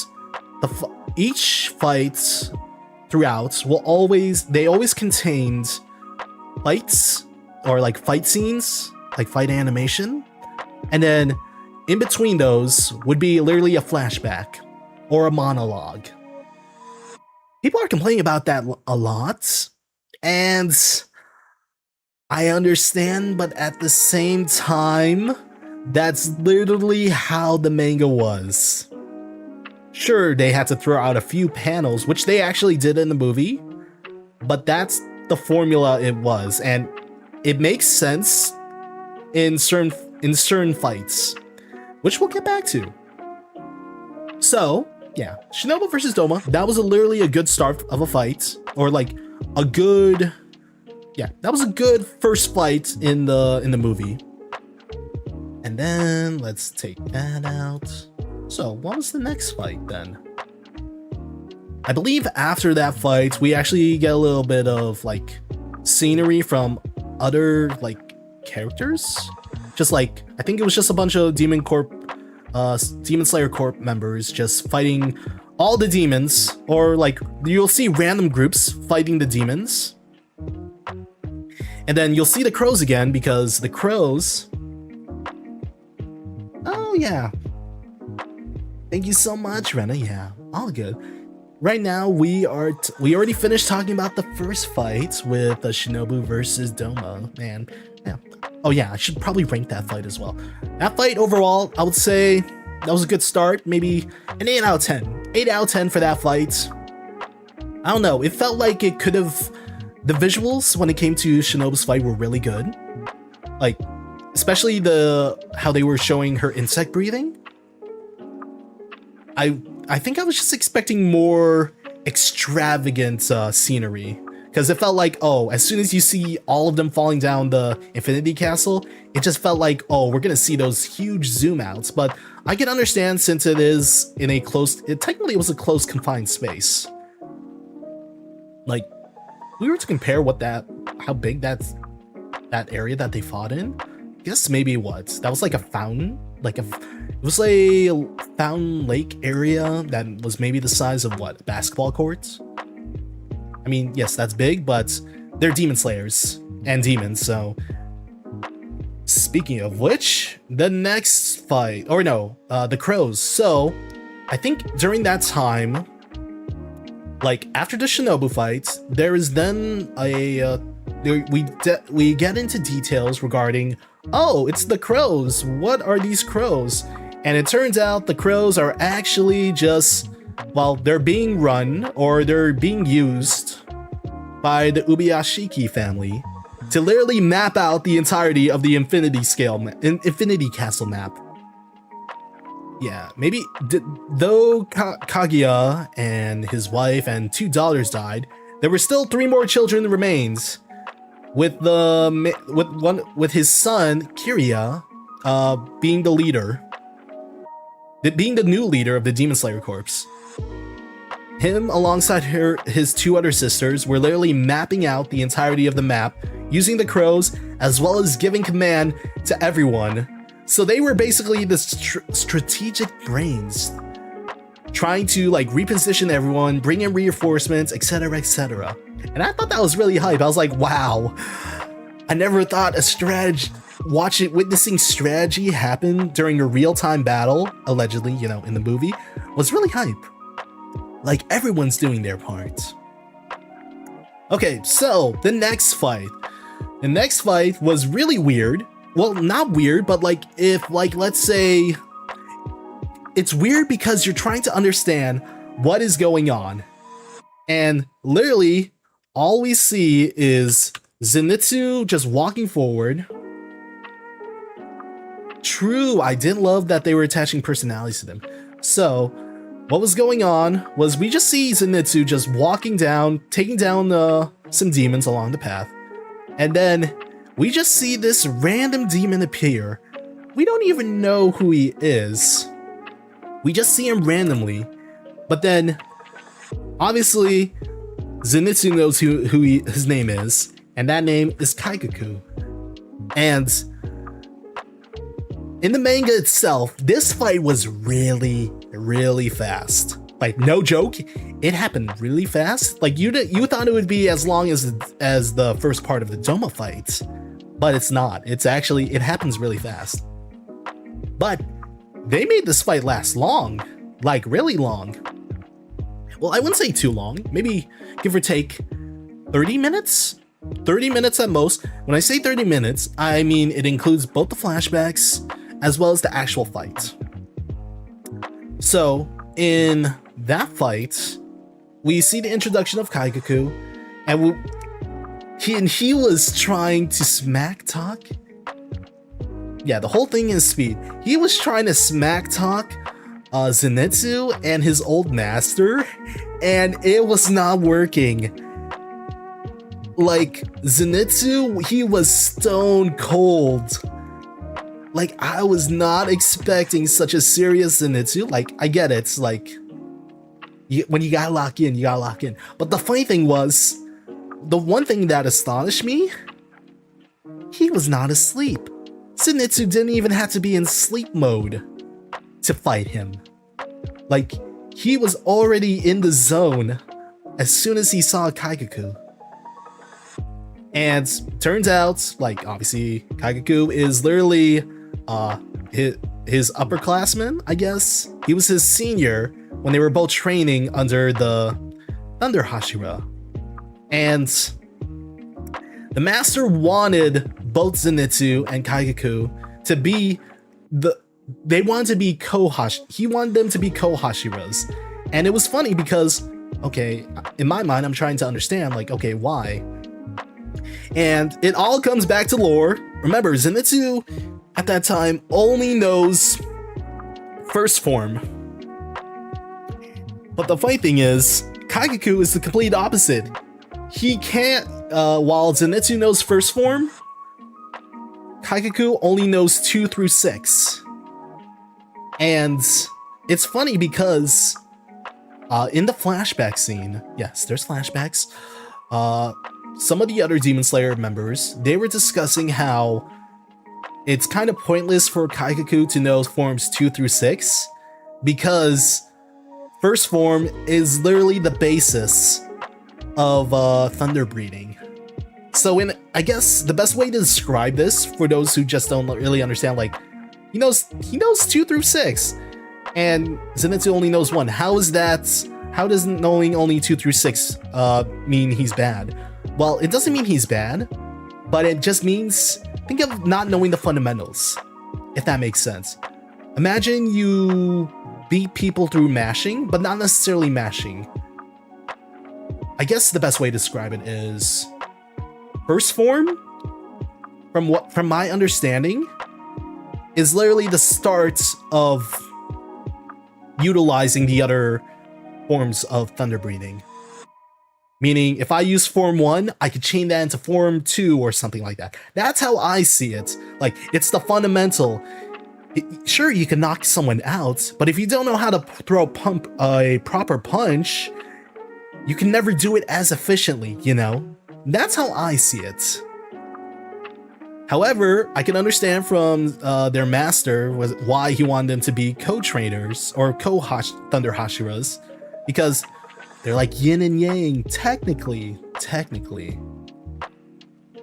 each fight throughout they always contained fights or like fight scenes, like fight animation, and then in between those would be literally a flashback or a monologue. People are complaining about that a lot, and I understand, but at the same time, that's literally how the manga was. Sure, they had to throw out a few panels, which they actually did in the movie, but that's the formula it was, and it makes sense in certain fights, which we'll get back to. So, yeah, Shinobu versus Doma, that was literally a good start of a fight, or like a good, yeah, that was a good first fight in the movie. And then let's take that out. So, what was the next fight then? I believe after that fight, we actually get a little bit of like scenery from other like characters. Just like, I think it was just a bunch of Demon Slayer Corp members just fighting all the demons, or like you'll see random groups fighting the demons. And then you'll see the crows again, because the crows, oh yeah, thank you so much, Rena. Yeah, all good. Right now we already finished talking about the first fight with the Shinobu versus Doma, man. Yeah. Oh yeah, I should probably rank that fight as well. That fight overall, I would say that was a good start. Maybe an 8 out of 10. 8 out of 10 for that fight. I don't know, it felt like it could have, the visuals when it came to Shinobu's fight were really good. Like, especially how they were showing her insect breathing. I think I was just expecting more extravagant scenery, because it felt like, oh, as soon as you see all of them falling down the Infinity Castle, it just felt like, oh, we're gonna see those huge zoom outs. But I can understand, since it is in a technically it was a close confined space. Like, we were to compare how big that area that they fought in, I guess maybe what? That was like a fountain? It was a fountain lake area that was maybe the size of what? Basketball courts? I mean, yes, that's big, but they're demon slayers and demons, so. Speaking of which, the next fight, or no, the crows. So, I think during that time, like after the Shinobu fight, there is then we get into details regarding, oh, it's the crows. What are these crows? And it turns out the crows are actually just, well, they're being run, or they're being used by the Ubiyashiki family to literally map out the entirety of the Infinity Castle map. Yeah, maybe though Kaguya and his wife and 2 daughters died, there were still 3 more children remains, with his son Kirya being the leader, being the new leader of the Demon Slayer Corps. Him alongside his 2 other sisters were literally mapping out the entirety of the map using the crows, as well as giving command to everyone. So they were basically the strategic brains, trying to like reposition everyone, bring in reinforcements, etc, etc. And I thought that was really hype. I was like, wow, I never thought witnessing strategy happen during a real-time battle, allegedly, you know, in the movie, was really hype. Like, everyone's doing their part. Okay, so the next fight. The next fight was really weird. Well, not weird, but like, let's say, it's weird because you're trying to understand what is going on. And literally, all we see is Zenitsu just walking forward. True, I did love that they were attaching personalities to them. So, what was going on was we just see Zenitsu just walking down, taking down some demons along the path. And then we just see this random demon appear. We don't even know who he is. We just see him randomly. But then, obviously, Zenitsu knows who his name is. And that name is Kaikaku. And in the manga itself, this fight was really, really fast. Like, no joke, it happened really fast. Like, you thought it would be as long as the first part of the Doma fight, but it's not. It happens really fast. But they made this fight last long, like really long. well, I wouldn't say too long, maybe give or take 30 minutes? 30 minutes at most. When I say 30 minutes, I mean it includes both the flashbacks as well as the actual fight. So, in that fight, we see the introduction of Kaikaku, and he was trying to smack talk. Yeah, the whole thing is speed. He was trying to smack talk Zenitsu and his old master, and it was not working. Like, Zenitsu, he was stone cold. Like, I was not expecting such a serious Zenitsu. Like, I get it, it's like, when you gotta lock in, you gotta lock in. But the funny thing was, the one thing that astonished me, he was not asleep. Zenitsu didn't even have to be in sleep mode to fight him. Like, he was already in the zone as soon as he saw Kaikaku. And turns out, like, obviously, Kaikaku is literally his upperclassman, I guess. He was his senior when they were both training under the Thunder Hashira. And the master wanted both Zenitsu and Kaikaku to be they wanted to be he wanted them to be co-Hashiras. And it was funny because, okay, in my mind, I'm trying to understand, like, okay, why? And it all comes back to lore. Remember, Zenitsu at that time only knows first form. But the funny thing is, Kaikaku is the complete opposite. He can't, while Zenitsu knows first form, Kaikaku only knows 2 through 6. And it's funny because in the flashback scene, yes, there's flashbacks, some of the other Demon Slayer members, they were discussing how it's kind of pointless for Kaikaku to know forms 2 through 6 because first form is literally the basis of thunder breathing. So I guess the best way to describe this for those who just don't really understand, like, he knows 2 through 6 and Zenitsu only knows 1. How does knowing only 2 through 6 mean he's bad? Well, it doesn't mean he's bad, but it just means, think of not knowing the fundamentals, if that makes sense. Imagine you beat people through mashing, but not necessarily mashing. I guess the best way to describe it is first form, from my understanding, is literally the start of utilizing the other forms of thunder breathing. Meaning, if I use form 1, I could chain that into form 2 or something like that. That's how I see it. Like, it's the fundamental. Sure, you can knock someone out, but if you don't know how to throw a proper punch, you can never do it as efficiently, you know? That's how I see it. However, I can understand from their master why he wanted them to be co-trainers or co-Thunder Hashiras, because they're like yin and yang, technically.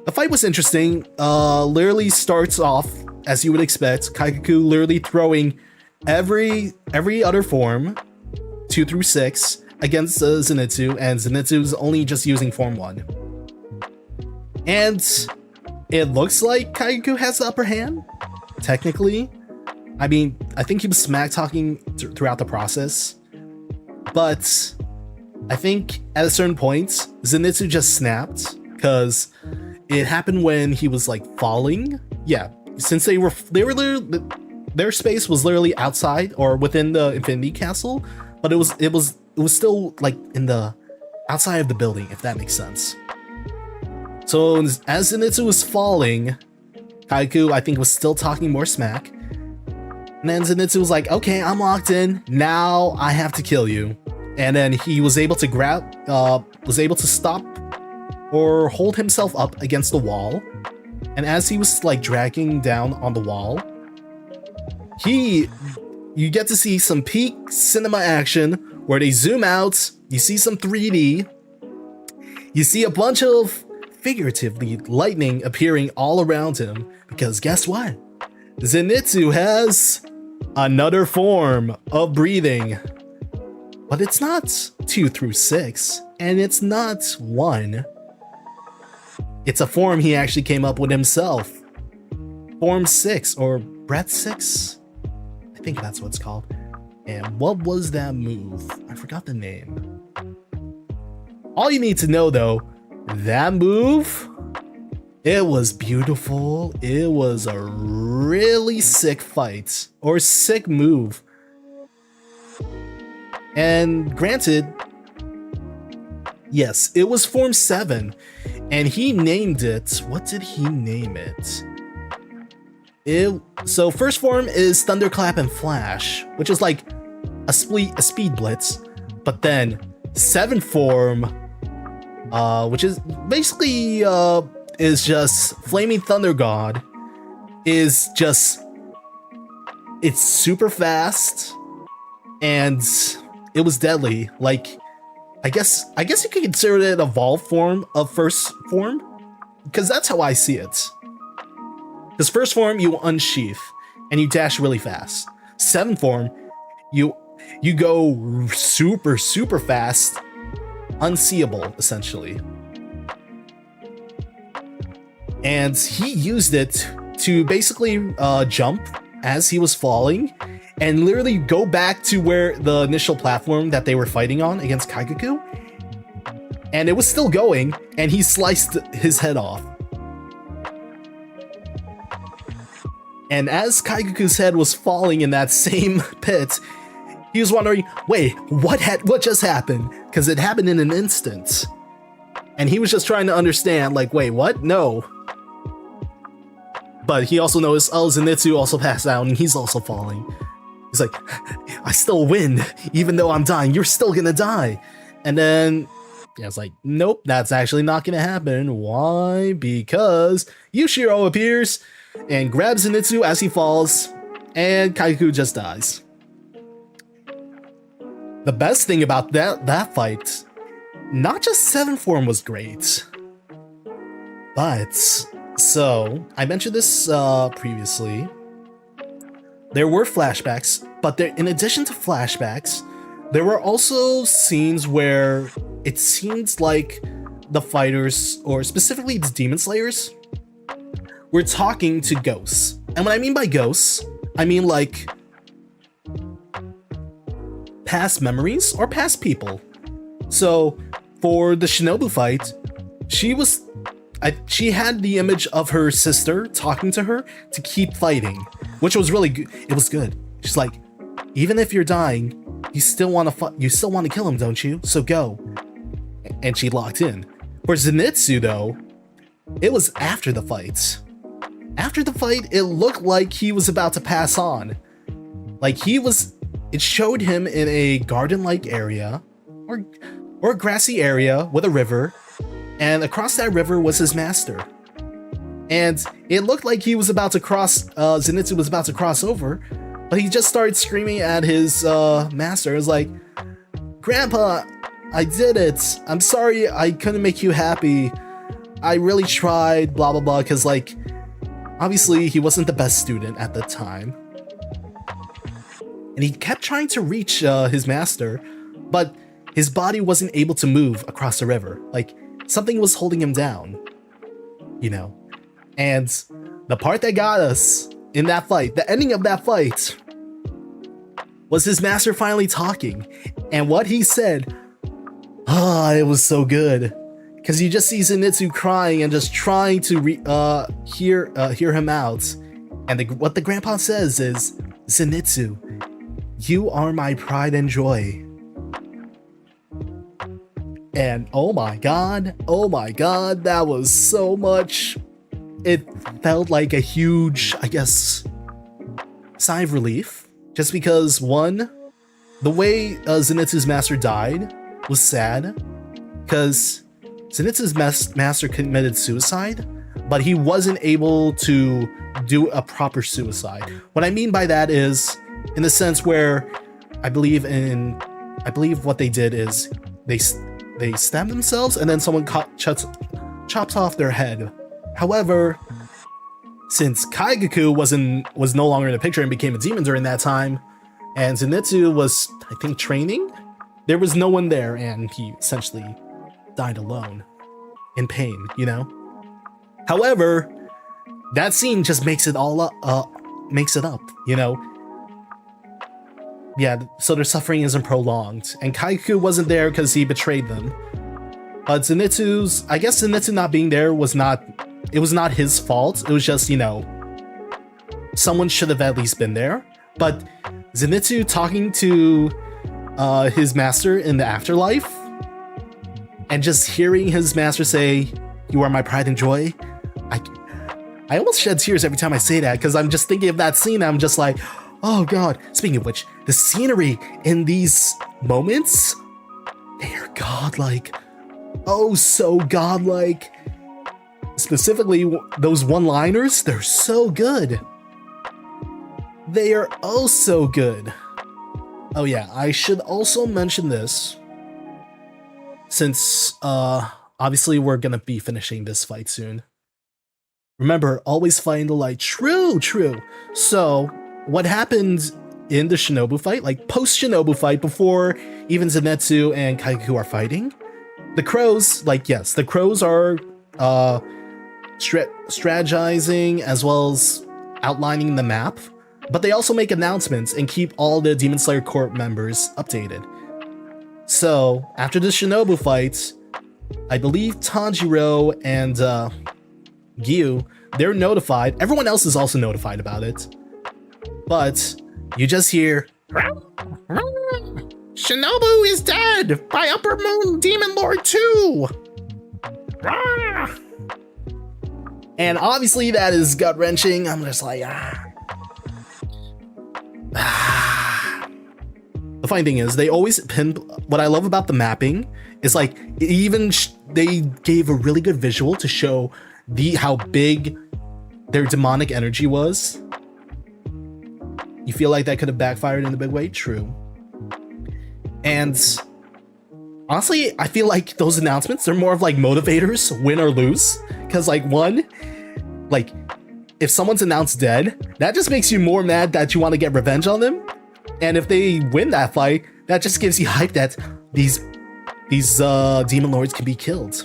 The fight was interesting. Literally starts off, as you would expect, Kaikaku literally throwing every other form, 2 through 6, against Zenitsu, and Zenitsu's only just using form 1. And it looks like Kaikaku has the upper hand, technically. I mean, I think he was smack-talking throughout the process, but I think at a certain point, Zenitsu just snapped, because it happened when he was, like, falling. Yeah, since they were literally, their space was literally outside or within the Infinity Castle, but it was still, like, in the outside of the building, if that makes sense. So as Zenitsu was falling, Kaikaku, I think, was still talking more smack. And then Zenitsu was like, okay, I'm locked in. Now I have to kill you. And then he was able to was able to stop or hold himself up against the wall. And as he was, like, dragging down on the wall, you get to see some peak cinema action where they zoom out, you see some 3D, you see a bunch of figuratively lightning appearing all around him, because guess what? Zenitsu has another form of breathing. but it's not 2 through 6, and it's not 1. It's a form he actually came up with himself. Form 6, or Breath 6? I think that's what it's called. And what was that move? I forgot the name. All you need to know though, that move, it was beautiful. It was a really sick fight, or sick move. And granted, yes, it was Form 7, and he named it, what did he name it? So first form is Thunderclap and Flash, which is like a speed blitz, but then 7th form, which is basically is just Flaming Thunder God, is just, it's super fast, and it was deadly. Like, I guess you could consider it an evolved form of first form, because that's how I see it. Because first form, you unsheath and you dash really fast. 7th form, you go super fast, unseeable essentially. And he used it to basically jump as he was falling and literally go back to where the initial platform that they were fighting on against Kaigaku. And it was still going, and he sliced his head off. And as Kaigaku's head was falling in that same pit, he was wondering, wait, what just happened? Because it happened in an instant. And he was just trying to understand, like, wait, what? No. But he also noticed, oh, Zenitsu also passed out and he's also falling. He's like, I still win, even though I'm dying, you're still gonna die. And then, yeah, it's like, nope, that's actually not gonna happen. Why? Because Yushiro appears and grabs Zenitsu as he falls, and Kaigaku just dies. The best thing about that fight, not just 7th form was great, but, so, I mentioned this previously, there were flashbacks, but in addition to flashbacks, there were also scenes where it seems like the fighters, or specifically the Demon Slayers, were talking to ghosts. And what I mean by ghosts, I mean like past memories or past people. So for the Shinobu fight, she had the image of her sister talking to her to keep fighting, which was really good. It was good. She's like, even if you're dying, you still want to kill him, don't you? So go. And she locked in. For Zenitsu though, it was after the fight. After the fight, it looked like he was about to pass on. Like it showed him in a garden-like area, or a grassy area with a river, and across that river was his master. And it looked like he was about to Zenitsu was about to cross over, but he just started screaming at his master. It was like, Grandpa, I did it. I'm sorry I couldn't make you happy. I really tried, blah blah blah, because like, obviously he wasn't the best student at the time. And he kept trying to reach his master, but his body wasn't able to move across the river. Like, something was holding him down, you know? And the part that got us in that fight, the ending of that fight, was his master finally talking. And what he said, it was so good. Because you just see Zenitsu crying and just trying to hear him out. And what the grandpa says is, Zenitsu, you are my pride and joy. And oh my god, that was so much. It felt like a huge, I guess, sigh of relief. Just because, one, the way Zenitsu's master died was sad. Because Zenitsu's master committed suicide, but he wasn't able to do a proper suicide. What I mean by that is, in the sense where I believe what they did is they stabbed themselves and then someone chops off their head. However, since Kaigaku was no longer in the picture and became a demon during that time, and Zenitsu was, I think, training, there was no one there, and he essentially died alone in pain, you know? However, that scene just makes it all makes it up, you know? Yeah, so their suffering isn't prolonged, and Kaiku wasn't there because he betrayed them. But I guess Zenitsu not being there was not his fault. It was just, you know, someone should have at least been there. But Zenitsu talking to his master in the afterlife, and just hearing his master say, "You are my pride and joy," I almost shed tears every time I say that, because I'm just thinking of that scene. I'm just like, oh god. Speaking of which, the scenery in these moments, they are godlike. Oh, so godlike. Specifically, those one-liners, they're so good. They are oh so good. Oh yeah, I should also mention this, since obviously we're gonna be finishing this fight soon. Remember, always find the light. True. So, what happened in the Shinobu fight, like post-Shinobu fight, before even Zenitsu and Kaiku are fighting, the crows, like, yes, the crows are strategizing as well as outlining the map, but they also make announcements and keep all the Demon Slayer Corp members updated. So, after the Shinobu fight, I believe Tanjiro and Gyu, they're notified. Everyone else is also notified about it. But you just hear, "Shinobu is dead by Upper Moon Demon Lord 2! And obviously that is gut-wrenching. I'm just like, The funny thing is, they always pin. What I love about the mapping is, like, they gave a really good visual to show how big their demonic energy was. You feel like that could have backfired in a big way? True. And honestly, I feel like those announcements, they're more of like motivators, win or lose. Because, like, one, like, if someone's announced dead, that just makes you more mad that you want to get revenge on them. And if they win that fight, that just gives you hype that these demon lords can be killed.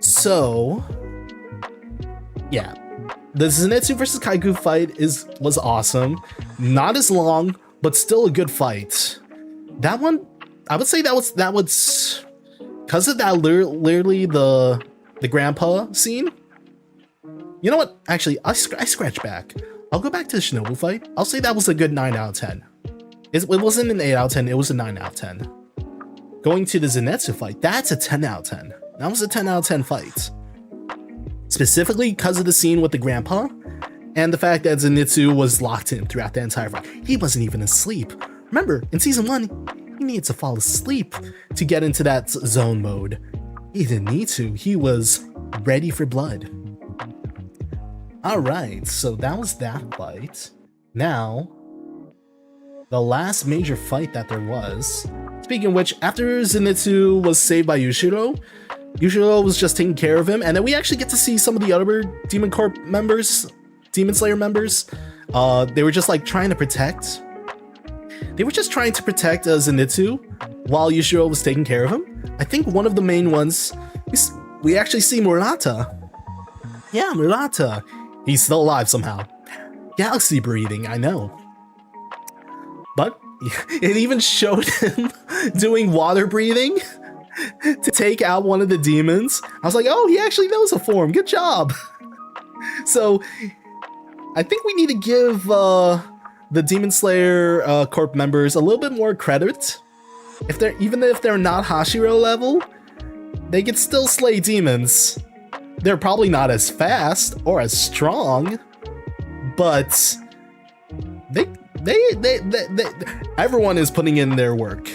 So, yeah, the Zenitsu versus Kaiku fight was awesome. Not as long, but still a good fight. That one, I would say that was because of that literally the grandpa scene. You know what? Actually, I scratch back. I'll go back to the Shinobu fight. I'll say that was a good 9 out of 10. It wasn't an 8 out of 10, it was a 9 out of 10. Going to the Zenitsu fight, that's a 10 out of 10. That was a 10 out of 10 fight. Specifically because of the scene with the grandpa, and the fact that Zenitsu was locked in throughout the entire fight. He wasn't even asleep. Remember, in season 1, he needed to fall asleep to get into that zone mode. He didn't need to, he was ready for blood. Alright, so that was that fight. Now, the last major fight that there was. Speaking of which, after Zenitsu was saved by Yushiro was just taking care of him, and then we actually get to see some of the other Demon Corp members, Demon Slayer members. They were just like trying to protect. They were just trying to protect Zenitsu while Yushiro was taking care of him. I think one of the main ones, we actually see Murata. Yeah, Murata. He's still alive somehow. Galaxy breathing, I know. But it even showed him doing water breathing to take out one of the demons. I was like, oh, he actually knows a form. Good job. So I think we need to give the Demon Slayer Corp members a little bit more credit. Even if they're not Hashiro level, they can still slay demons. They're probably not as fast or as strong, but they everyone is putting in their work.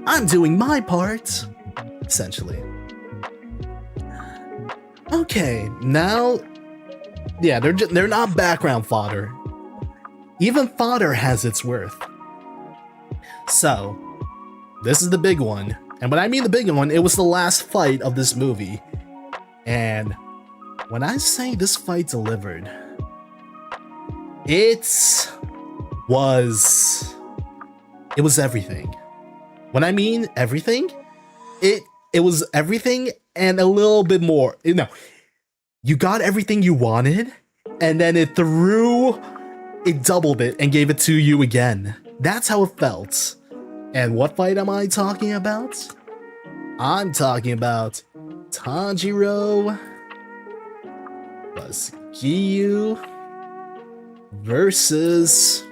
I'm doing my part, essentially. Okay, now, yeah, they're not background fodder. Even fodder has its worth. So, this is the big one, and when I mean the big one, it was the last fight of this movie. And when I say this fight delivered, it was everything. When I mean everything, it was everything and a little bit more. You know, you got everything you wanted, and then it doubled it and gave it to you again. That's how it felt. And what fight am I talking about? I'm talking about Tanjiro plus Giyu versus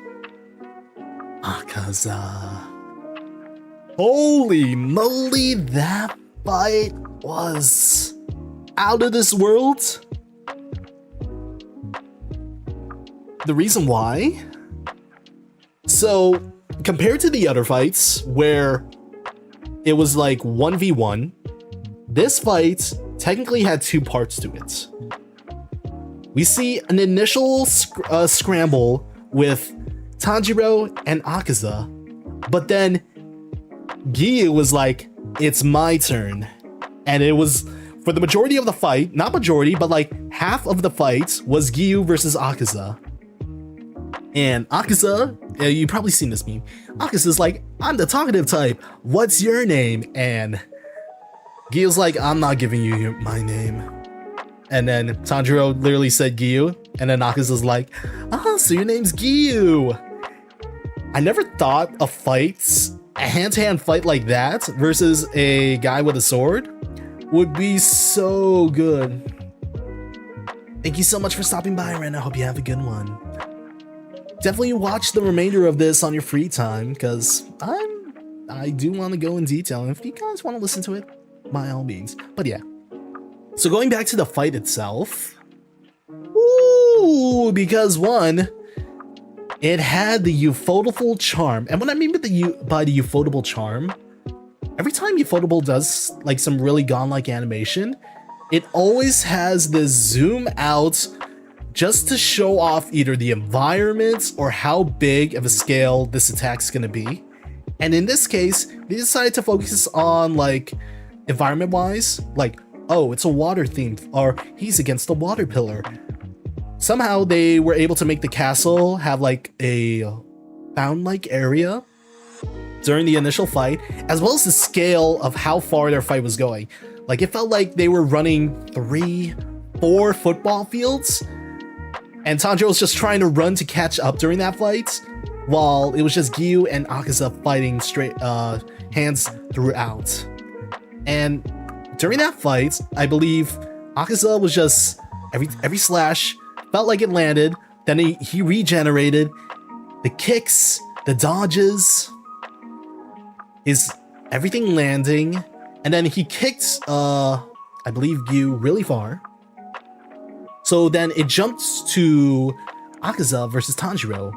Akaza. Holy moly, that fight was out of this world. The reason why? So, compared to the other fights where it was like 1v1, this fight technically had two parts to it. We see an initial scramble with Tanjiro and Akaza, but then Giyu was like, it's my turn. And it was, for the majority of the fight, not majority, but like half of the fight was Giyu versus Akaza. And Akaza, you've probably seen this meme, Akaza's like, I'm the talkative type, what's your name? And Giyu's like, I'm not giving you my name. And then Tanjiro literally said Giyu, and then Akaza's like, so your name's Giyu. I never thought a hand-to-hand fight like that versus a guy with a sword would be so good. Thank you so much for stopping by, Rayn. I hope you have a good one. Definitely watch the remainder of this on your free time, because I do want to go in detail, and if you guys want to listen to it, by all means. But yeah. So going back to the fight itself, because one, it had the ufotable charm, and what I mean by the ufotable charm, every time Ufotable does like some really godlike animation, it always has this zoom out just to show off either the environment or how big of a scale this attack's gonna be. And in this case, they decided to focus on like environment wise, like, oh, it's a water theme, or he's against the water pillar. Somehow they were able to make the castle have like a found-like area during the initial fight, as well as the scale of how far their fight was going. Like, it felt like they were running 3-4 football fields, and Tanjiro was just trying to run to catch up during that fight, while it was just Giyu and Akaza fighting straight hands throughout. And during that fight, I believe Akaza was just every slash felt like it landed, then he regenerated, the kicks, the dodges, everything landing, and then he kicked I believe Giyu really far. So then it jumps to Akaza versus Tanjiro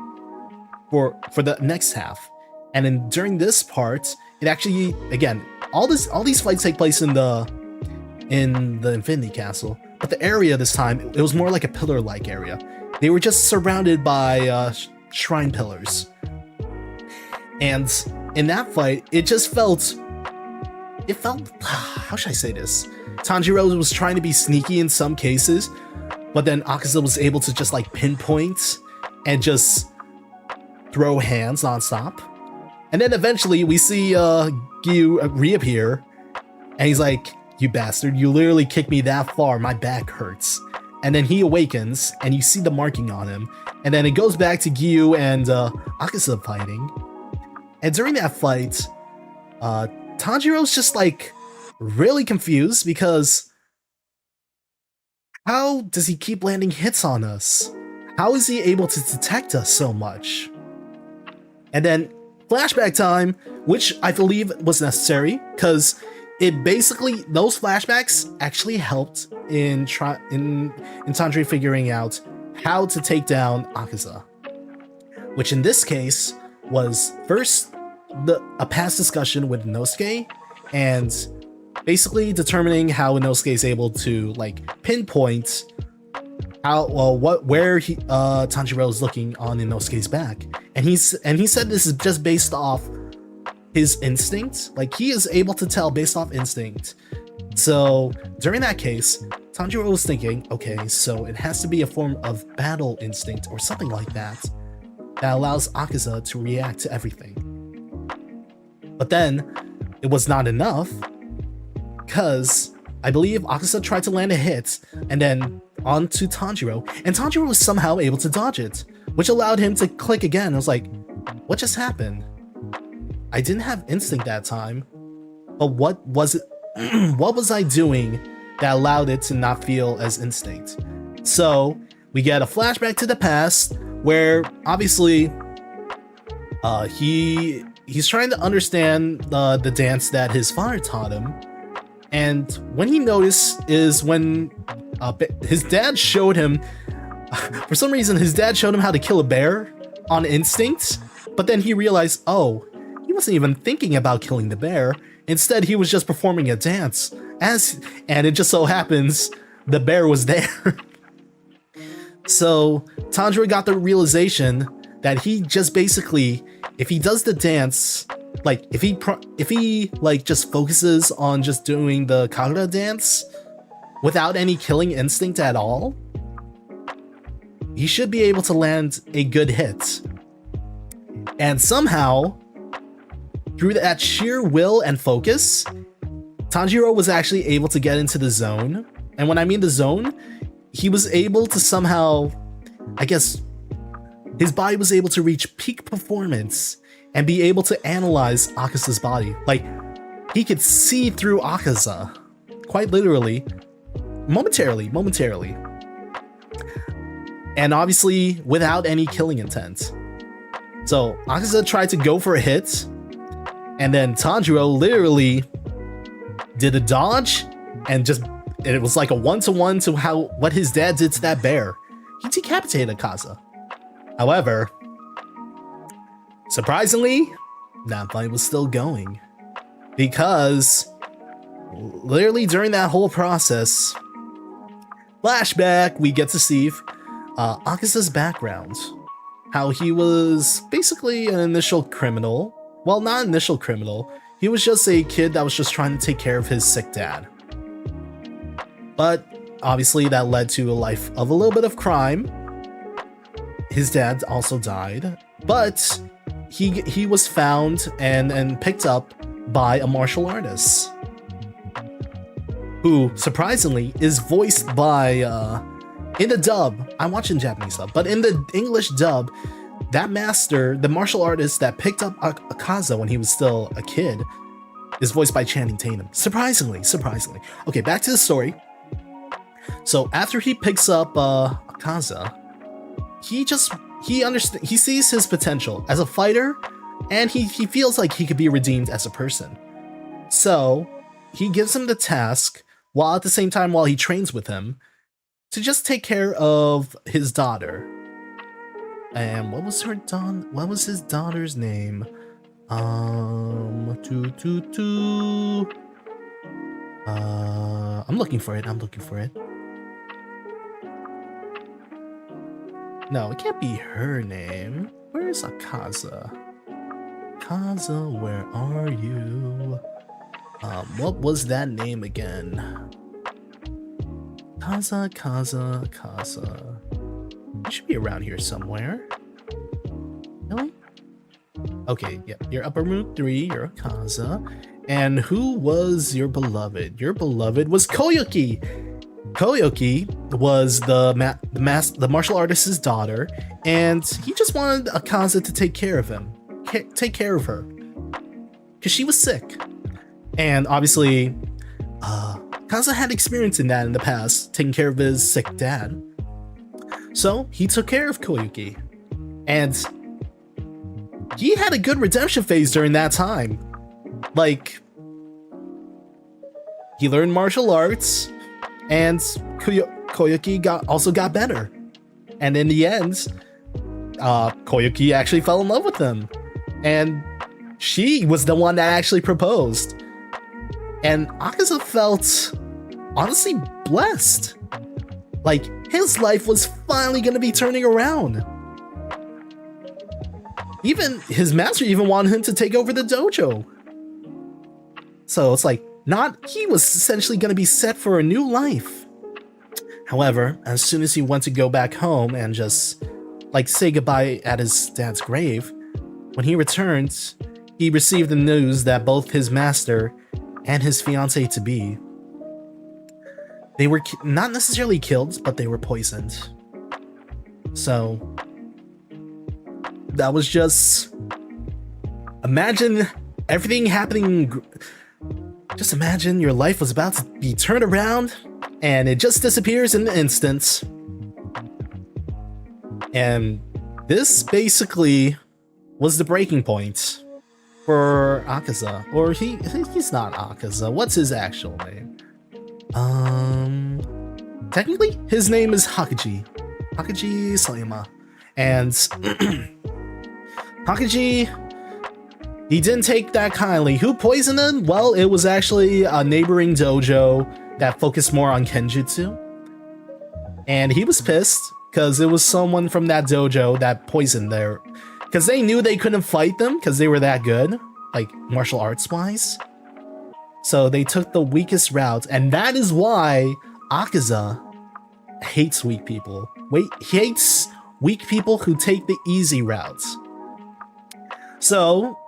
for the next half. And then during this part, it actually, again, all these fights take place in the Infinity Castle, but the area this time, it was more like a pillar-like area. They were just surrounded by shrine pillars. And in that fight, it felt, how should I say this? Tanjiro was trying to be sneaky in some cases, but then Akaza was able to just like pinpoint and just throw hands nonstop. And then eventually we see Giyu reappear, and he's like, you bastard, you literally kicked me that far, my back hurts. And then he awakens, and you see the marking on him, and then it goes back to Giyu and Akaza fighting. And during that fight, Tanjiro's just like really confused, because how does he keep landing hits on us? How is he able to detect us so much? And then flashback time, which I believe was necessary, because it basically, those flashbacks actually helped in Tanjiro figuring out how to take down Akaza, which in this case was first a past discussion with Inosuke, and basically determining how Inosuke is able to like pinpoint where Tanjiro is looking on Inosuke's back, and he said this is just based off his instinct. Like, he is able to tell based off instinct. So during that case, Tanjiro was thinking, okay, so it has to be a form of battle instinct or something like that that allows Akaza to react to everything. But then it was not enough, because I believe Akaza tried to land a hit and then onto Tanjiro, and Tanjiro was somehow able to dodge it, which allowed him to click again. I was like, what just happened? I didn't have instinct that time, but what was it? What was I doing that allowed it to not feel as instinct? So we get a flashback to the past where obviously he's trying to understand the dance that his father taught him, and when he noticed is when his dad showed him for some reason his dad showed him how to kill a bear on instinct, but then he realized, oh, he wasn't even thinking about killing the bear. Instead, he was just performing a dance, and it just so happens the bear was there. So Tanjiro got the realization that he just basically, if he does the dance, like if he like just focuses on just doing the Kagura dance without any killing instinct at all, he should be able to land a good hit. And somehow, through that sheer will and focus, Tanjiro was actually able to get into the zone. And when I mean the zone, he was able to somehow, I guess, his body was able to reach peak performance and be able to analyze Akaza's body. Like, he could see through Akaza, quite literally, momentarily. And obviously, without any killing intent. So, Akaza tried to go for a hit, and then Tanjiro literally did a dodge, and it was like a one-to-one to what his dad did to that bear. He decapitated Akaza. However, surprisingly, that fight was still going, because literally during that whole process, flashback, we get to see Akaza's background. How he was basically an initial criminal. Well, not initial criminal. He was just a kid that was just trying to take care of his sick dad. But obviously that led to a life of a little bit of crime. His dad also died, but he was found and picked up by a martial artist who surprisingly is voiced by in the dub. I'm watching Japanese dub, but in the English dub, that master, the martial artist that picked up Akaza when he was still a kid, is voiced by Channing Tatum. Surprisingly. Okay, back to the story. So after he picks up Akaza, he sees his potential as a fighter, and he feels like he could be redeemed as a person. So he gives him the task, while at the same time while he trains with him, to just take care of his daughter. And what was his daughter's name? I'm looking for it. No, it can't be her name. Where is Akaza? Akaza, where are you? What was that name again? Akaza. You should be around here somewhere. Really? Okay, yeah, you're Upper Moon 3, you're Akaza. And who was your beloved? Your beloved was Koyuki! Koyuki was the martial artist's daughter, and he just wanted Akaza to take care of him. Take care of her. Because she was sick. And obviously, Akaza had experience in that in the past, taking care of his sick dad. So he took care of Koyuki, and he had a good redemption phase during that time. Like, he learned martial arts, and Koyuki also got better. And in the end, Koyuki actually fell in love with him, and she was the one that actually proposed. And Akaza felt honestly blessed. Like, his life was finally gonna be turning around. Even his master even wanted him to take over the dojo. So it's like, he was essentially gonna be set for a new life. However, as soon as he went to go back home and just like say goodbye at his dad's grave, when he returned, he received the news that both his master and his fiancée-to-be, they were not necessarily killed, but they were poisoned. So that was just, imagine everything happening. Just imagine your life was about to be turned around and it just disappears in an instant. And this basically was the breaking point for Akaza. Or he's not Akaza. What's his actual name? Technically, his name is Hakuji. Hakuji Sayama. And Hakuji, he didn't take that kindly. Who poisoned him? Well, it was actually a neighboring dojo that focused more on Kenjutsu. And he was pissed because it was someone from that dojo that poisoned their... Because they knew they couldn't fight them because they were that good, like martial arts wise. So they took the weakest route, and that is why Akaza hates weak people. He hates weak people who take the easy routes. So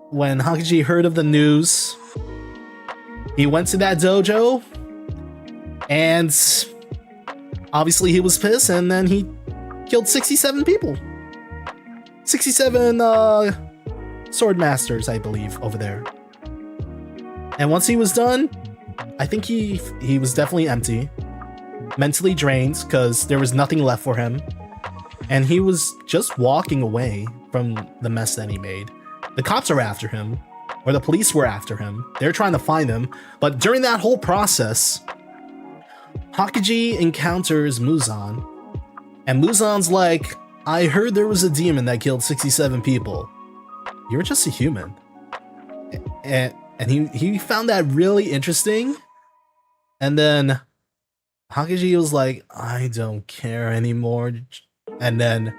when Hakuji heard of the news, he went to that dojo, and obviously he was pissed, and then he killed 67 people. 67 sword masters, I believe, over there. And once he was done, I think he was definitely empty, mentally drained, because there was nothing left for him. And he was just walking away from the mess that he made. The cops are after him, or the police were after him. They're trying to find him. But during that whole process, Hakuji encounters Muzan. And Muzan's like, I heard there was a demon that killed 67 people. You're just a human. And he found that really interesting. And then Hakuji was like, I don't care anymore. And then,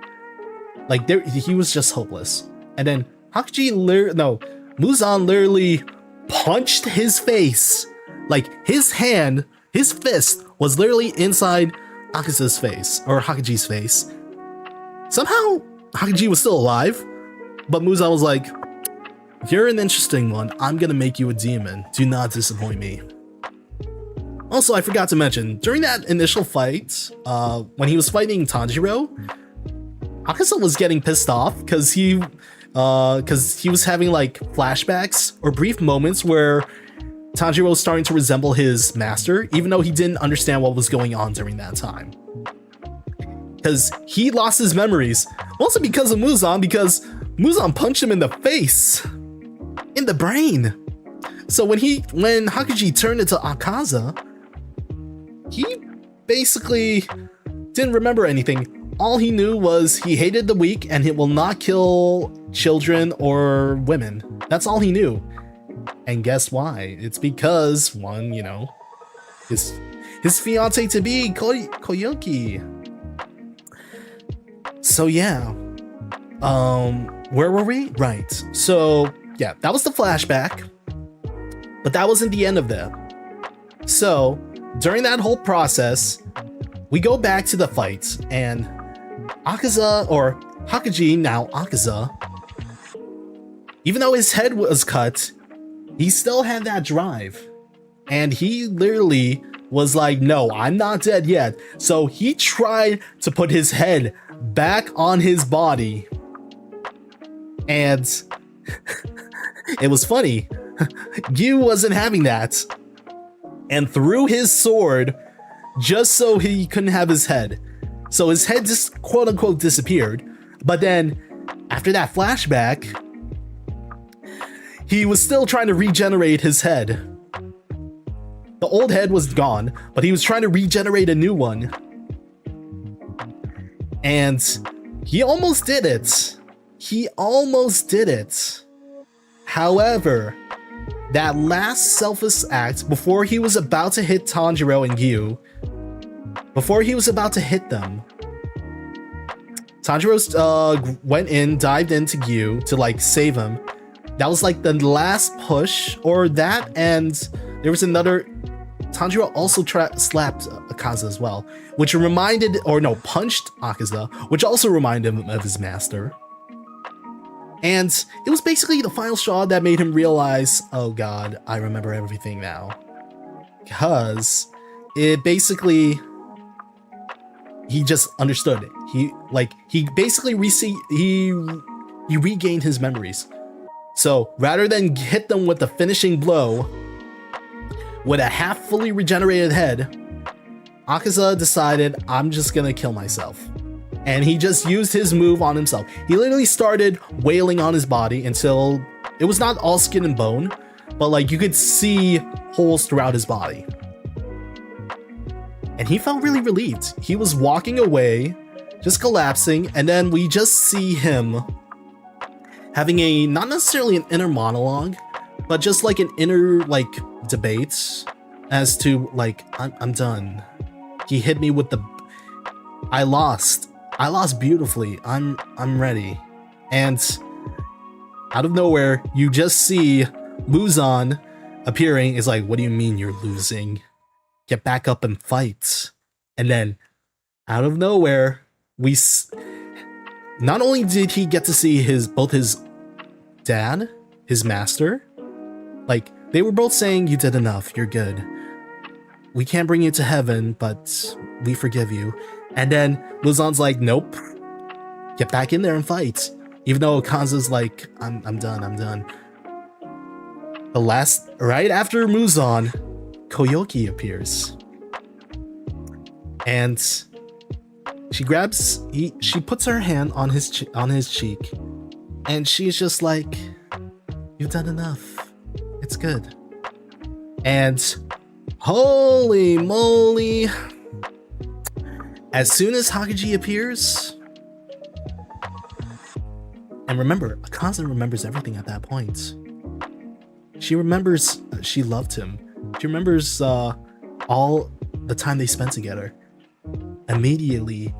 like, he was just hopeless. And then Muzan literally punched his face. Like, his fist was literally inside Akaza's face, or Hakuji's face. Somehow, Hakuji was still alive, but Muzan was like, you're an interesting one. I'm gonna make you a demon. Do not disappoint me. Also, I forgot to mention, during that initial fight, when he was fighting Tanjiro, Akaza was getting pissed off because he was having like flashbacks or brief moments where Tanjiro was starting to resemble his master, even though he didn't understand what was going on during that time. Because he lost his memories, mostly because of Muzan, because Muzan punched him in the face, in the brain. So when Hakuji turned into Akaza, he basically didn't remember anything. All he knew was he hated the weak and he will not kill children or women. That's all he knew. And guess why? It's because, one, you know, his fiancée-to-be, Koyuki. So yeah. Where were we? Right. So yeah, that was the flashback. But that wasn't the end of that. So during that whole process, we go back to the fight, and Akaza, or Hakuji, now Akaza, even though his head was cut, he still had that drive. And he literally was like, no, I'm not dead yet. So he tried to put his head back on his body. And it was funny. Gyu wasn't having that, and threw his sword just so he couldn't have his head. So his head just quote unquote disappeared. But then after that flashback, he was still trying to regenerate his head. The old head was gone, but he was trying to regenerate a new one. And he almost did it. He almost did it. However, that last selfless act before he was about to hit Tanjiro and Gyu, before he was about to hit them, Tanjiro dived into Gyu to like save him. That was like the last push, or that, and there was another. Tanjiro also slapped Akaza as well, which punched Akaza, which also reminded him of his master. And it was basically the final straw that made him realize, oh god, I remember everything now. Because it basically, he just understood it. He basically he regained his memories. So rather than hit them with the finishing blow with a half fully regenerated head, Akaza decided, I'm just gonna kill myself. And he just used his move on himself. He literally started wailing on his body until it was not all skin and bone, but like you could see holes throughout his body. And he felt really relieved. He was walking away, just collapsing, and then we just see him having a, not necessarily an inner monologue, but just like an inner like debate as to like, I'm done. He hit me with the, I lost beautifully. I'm ready. And out of nowhere, you just see Muzan appearing. Is like, what do you mean you're losing? Get back up and fight. And then out of nowhere, not only did he get to see both his dad, his master, like they were both saying, you did enough, you're good. We can't bring you to heaven, but we forgive you. And then Muzan's like, nope, get back in there and fight. Even though Akaza's like, I'm done. Right after Muzan, Koyoki appears. And she puts her hand on his cheek, and she's just like, you've done enough. It's good. And holy moly, as soon as Hakuji appears, and remember, Akaza remembers everything at that point. She remembers she loved him. She remembers all the time they spent together. Immediately,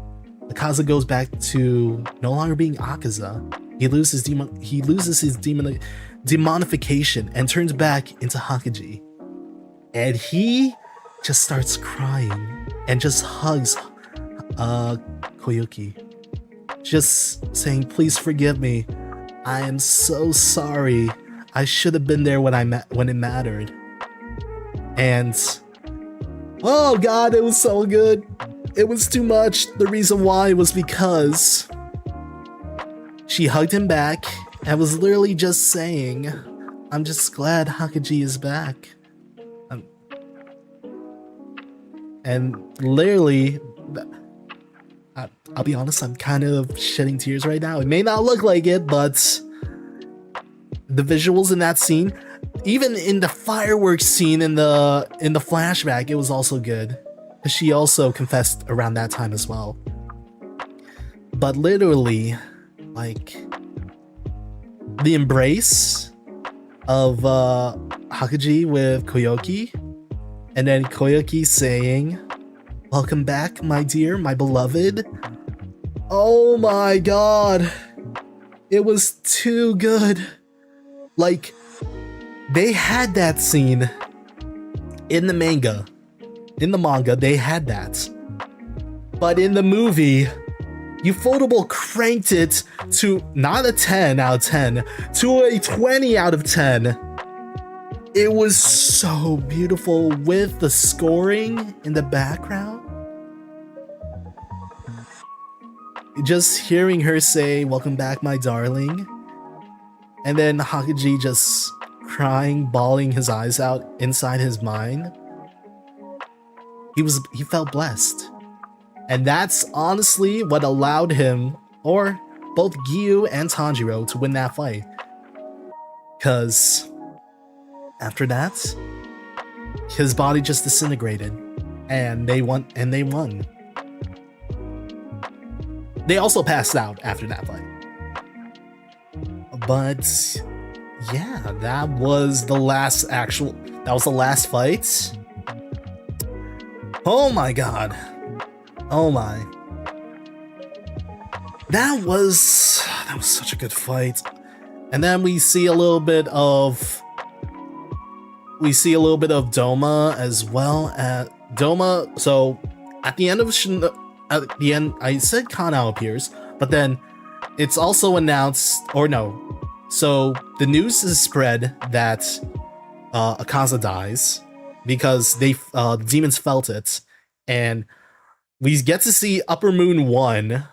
Akaza goes back to no longer being Akaza. He loses his demonification and turns back into Hakuji. And he just starts crying and just hugs Koyoki, just saying, please forgive me. I am so sorry. I should have been there when it mattered. And oh god, it was so good. It was too much. The reason why was because she hugged him back and was literally just saying, I'm just glad Hakuji is back. And literally, I'll be honest, I'm kind of shedding tears right now. It may not look like it, but the visuals in that scene, even in the fireworks scene in the flashback, it was also good. She also confessed around that time as well. But literally, like, the embrace of Hakuji with Koyoki, and then Koyoki saying, welcome back, my dear, my beloved. Oh my god. It was too good. Like, they had that scene in the manga. In the manga, they had that. But in the movie, Ufotable cranked it to not a 10 out of 10, to a 20 out of 10. It was so beautiful with the scoring in the background. Just hearing her say, welcome back, my darling. And then Hakuji just crying, bawling his eyes out inside his mind. He felt blessed. And that's honestly what allowed him, or both Giyu and Tanjiro, to win that fight. Cause after that, his body just disintegrated. And they won. They also passed out after that fight. But yeah, that was the last fight. Oh my god. Oh my. That was such a good fight. And then we see a little bit of Doma as well. Doma, so at the end, I said Kanao appears, but then it's also announced, or no, so the news is spread that Akaza dies because the demons felt it, and we get to see Upper Moon 1,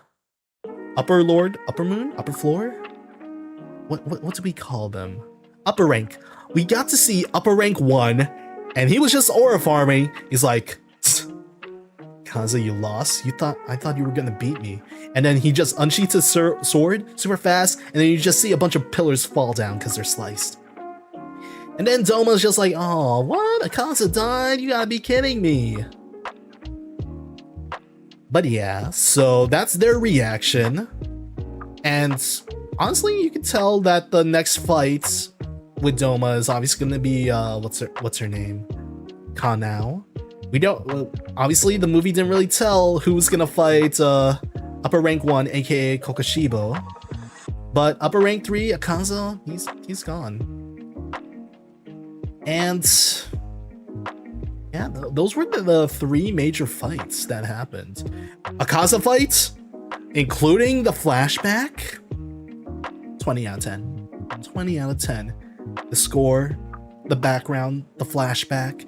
Upper Lord, Upper Moon, Upper Floor. What do we call them? Upper rank. We got to see Upper rank 1, and he was just aura farming. He's like, Kaza, you lost? I thought you were gonna beat me. And then he just unsheaths his sword super fast, and then you just see a bunch of pillars fall down because they're sliced. And then Doma's just like, oh, what? Akaza died? You gotta be kidding me. But yeah, so that's their reaction. And honestly, you can tell that the next fight with Doma is obviously gonna be what's her name? Kanao. We don't obviously the movie didn't really tell who's gonna fight upper rank 1, aka Kokoshibo. But upper rank 3, Akaza, he's gone. And yeah, those were the 3 major fights that happened. Akaza fight, including the flashback, 20 out of 10. 20 out of 10. The score, the background, the flashback,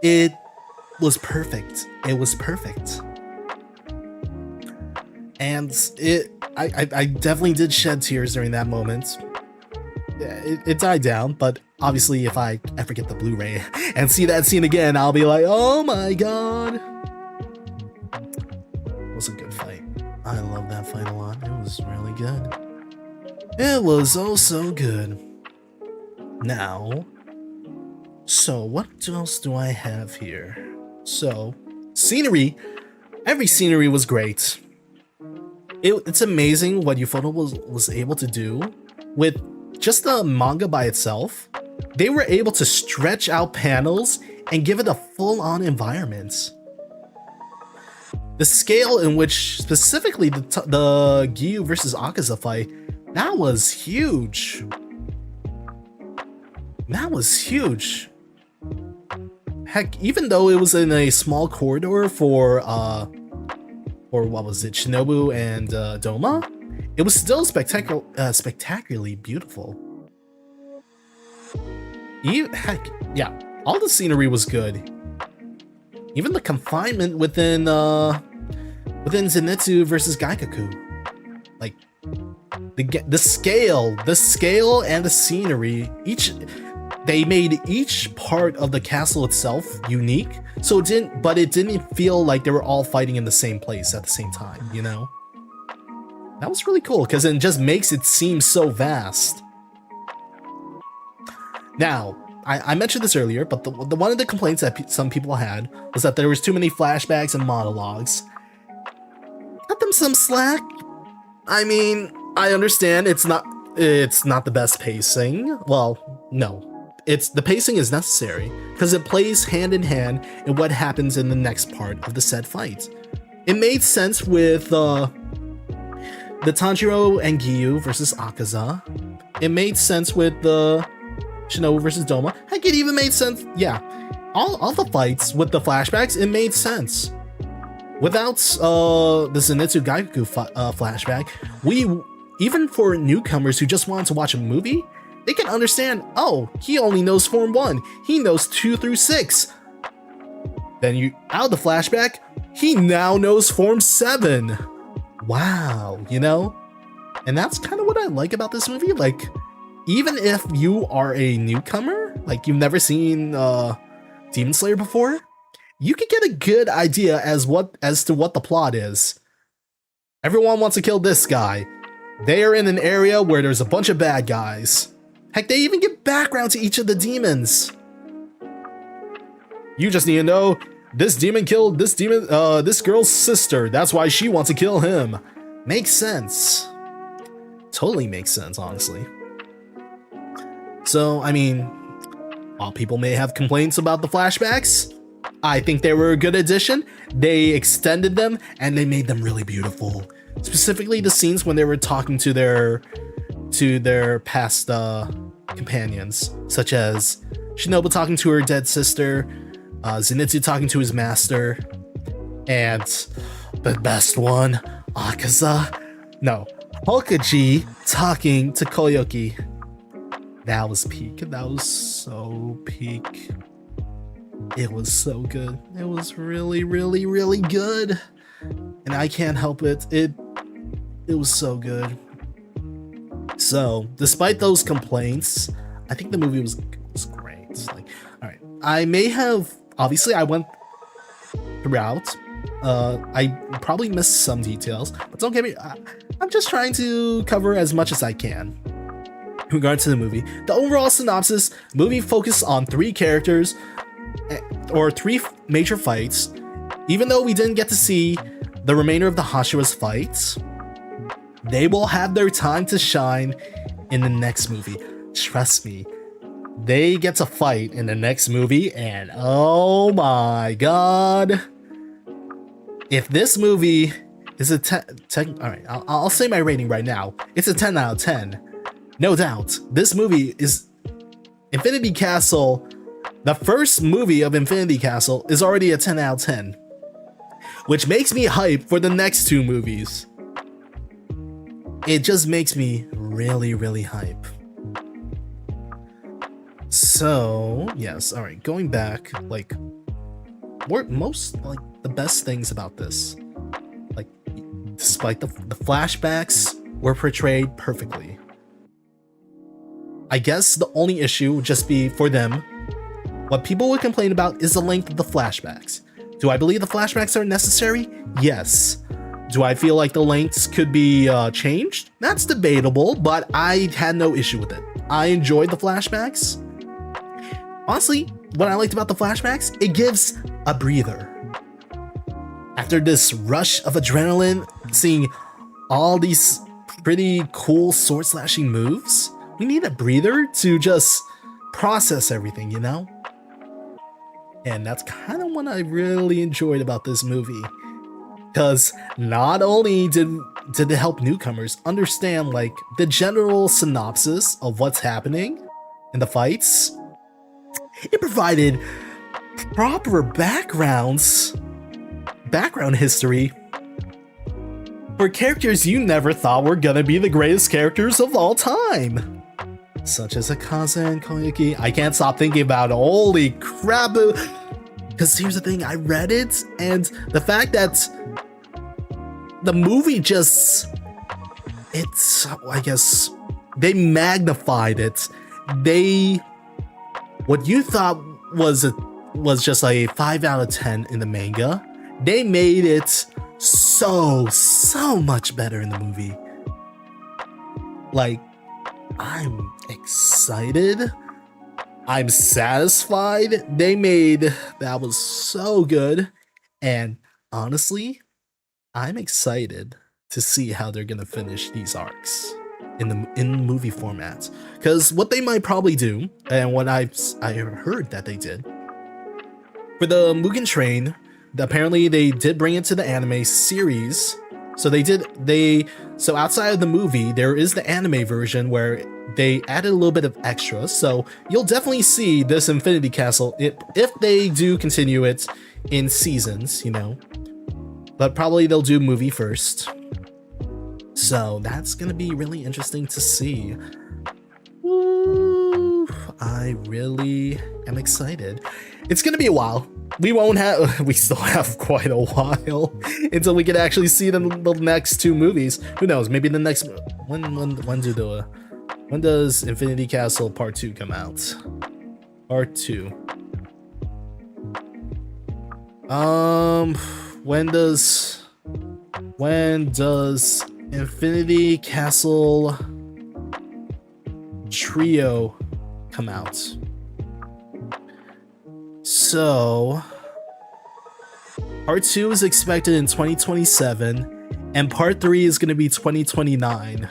it was perfect. It was perfect. And I definitely did shed tears during that moment. It died down, but obviously if I ever get the Blu-ray and see that scene again, I'll be like, oh my god. It was a good fight. I love that fight a lot. It was really good. It was oh so good. Now, so what else do I have here? So, scenery. Every scenery was great. It's amazing what Ufotable was able to do with just the manga by itself. They were able to stretch out panels and give it a full-on environment. The scale in which, specifically the Giyu versus Akaza fight, that was huge. That was huge. Heck, even though it was in a small corridor for what was it, Shinobu and Doma, it was still spectacularly beautiful. Heck, yeah, all the scenery was good. Even the confinement within Zenitsu versus Gaikaku, like the scale and the scenery, they made each part of the castle itself unique, so it didn't feel like they were all fighting in the same place at the same time, you know? That was really cool, because it just makes it seem so vast. Now, I mentioned this earlier, but the one of the complaints that some people had was that there was too many flashbacks and monologues. Cut them some slack. I mean, I understand it's not the best pacing. Well, no. The pacing is necessary because it plays hand in hand in what happens in the next part of the said fight. It made sense with the Tanjiro and Giyu versus Akaza. It made sense with the Shinobu versus Doma. Heck, it even made sense. Yeah, all the fights with the flashbacks, it made sense. Without the Zenitsu Gaikaku flashback, even for newcomers who just wanted to watch a movie, they can understand, oh, he only knows Form 1. He knows 2 through 6. Then out of the flashback, he now knows Form 7. Wow, you know? And that's kind of what I like about this movie. Like, even if you are a newcomer, like you've never seen Demon Slayer before, you could get a good idea as to what the plot is. Everyone wants to kill this guy. They are in an area where there's a bunch of bad guys. Heck, they even give background to each of the demons. You just need to know, this demon killed this girl's sister. That's why she wants to kill him. Makes sense. Totally makes sense, honestly. So, I mean, while people may have complaints about the flashbacks, I think they were a good addition. They extended them and they made them really beautiful. Specifically the scenes when they were talking to their past companions, such as Shinobu talking to her dead sister, Zenitsu talking to his master, and the best one, Akaza. No, Hokaji talking to Koyuki. That was peak. That was so peak. It was so good. It was really, really, really good. And I can't help it. It was so good. So, despite those complaints, I think the movie was great. Like, all right, I may have, obviously I went throughout. I probably missed some details, but don't get me, I'm just trying to cover as much as I can in regard to the movie. The overall synopsis: movie focused on 3 characters, or 3 major fights. Even though we didn't get to see the remainder of the Hashiras fights, they will have their time to shine in the next movie. Trust me, they get to fight in the next movie, and oh my god. If this movie is a 10, all right, I'll say my rating right now. It's a 10 out of 10. No doubt. This movie is Infinity Castle. The first movie of Infinity Castle is already a 10 out of 10, which makes me hype for the next 2 movies. It just makes me really, really hype. So, yes, all right, going back, like, the best things about this, like, despite the flashbacks were portrayed perfectly. I guess the only issue would just be for them, what people would complain about is the length of the flashbacks. Do I believe the flashbacks are necessary? Yes. Do I feel like the lengths could be changed? That's debatable, but I had no issue with it. I enjoyed the flashbacks. Honestly, what I liked about the flashbacks, it gives a breather. After this rush of adrenaline, seeing all these pretty cool sword slashing moves, we need a breather to just process everything, you know? And that's kind of what I really enjoyed about this movie. Because not only did it help newcomers understand, like, the general synopsis of what's happening in the fights, it provided proper background history for characters you never thought were gonna be the greatest characters of all time, such as Akaza and Koyuki. I can't stop thinking about it. Holy crap. Because here's the thing, I read it, and the fact that the movie I guess, they magnified it. What you thought was just a 5 out of 10 in the manga, they made it so much better in the movie. Like, I'm excited. I'm satisfied. That was so good. And honestly, I'm excited to see how they're gonna finish these arcs in movie format. Because what they might probably do, and what I heard that they did for the Mugen Train, apparently they did bring it to the anime series. So so outside of the movie, there is the anime version where they added a little bit of extra. So you'll definitely see this Infinity Castle if they do continue it in seasons, you know. But probably they'll do movie first. So that's gonna be really interesting to see. Woo, I really am excited. It's gonna be a while. We still have quite a while until we can actually see the next 2 movies. Who knows? Maybe the next when does Infinity Castle Part 2 come out? Part 2. When does Infinity Castle Trio come out? So, Part 2 is expected in 2027, and Part 3 is going to be 2029.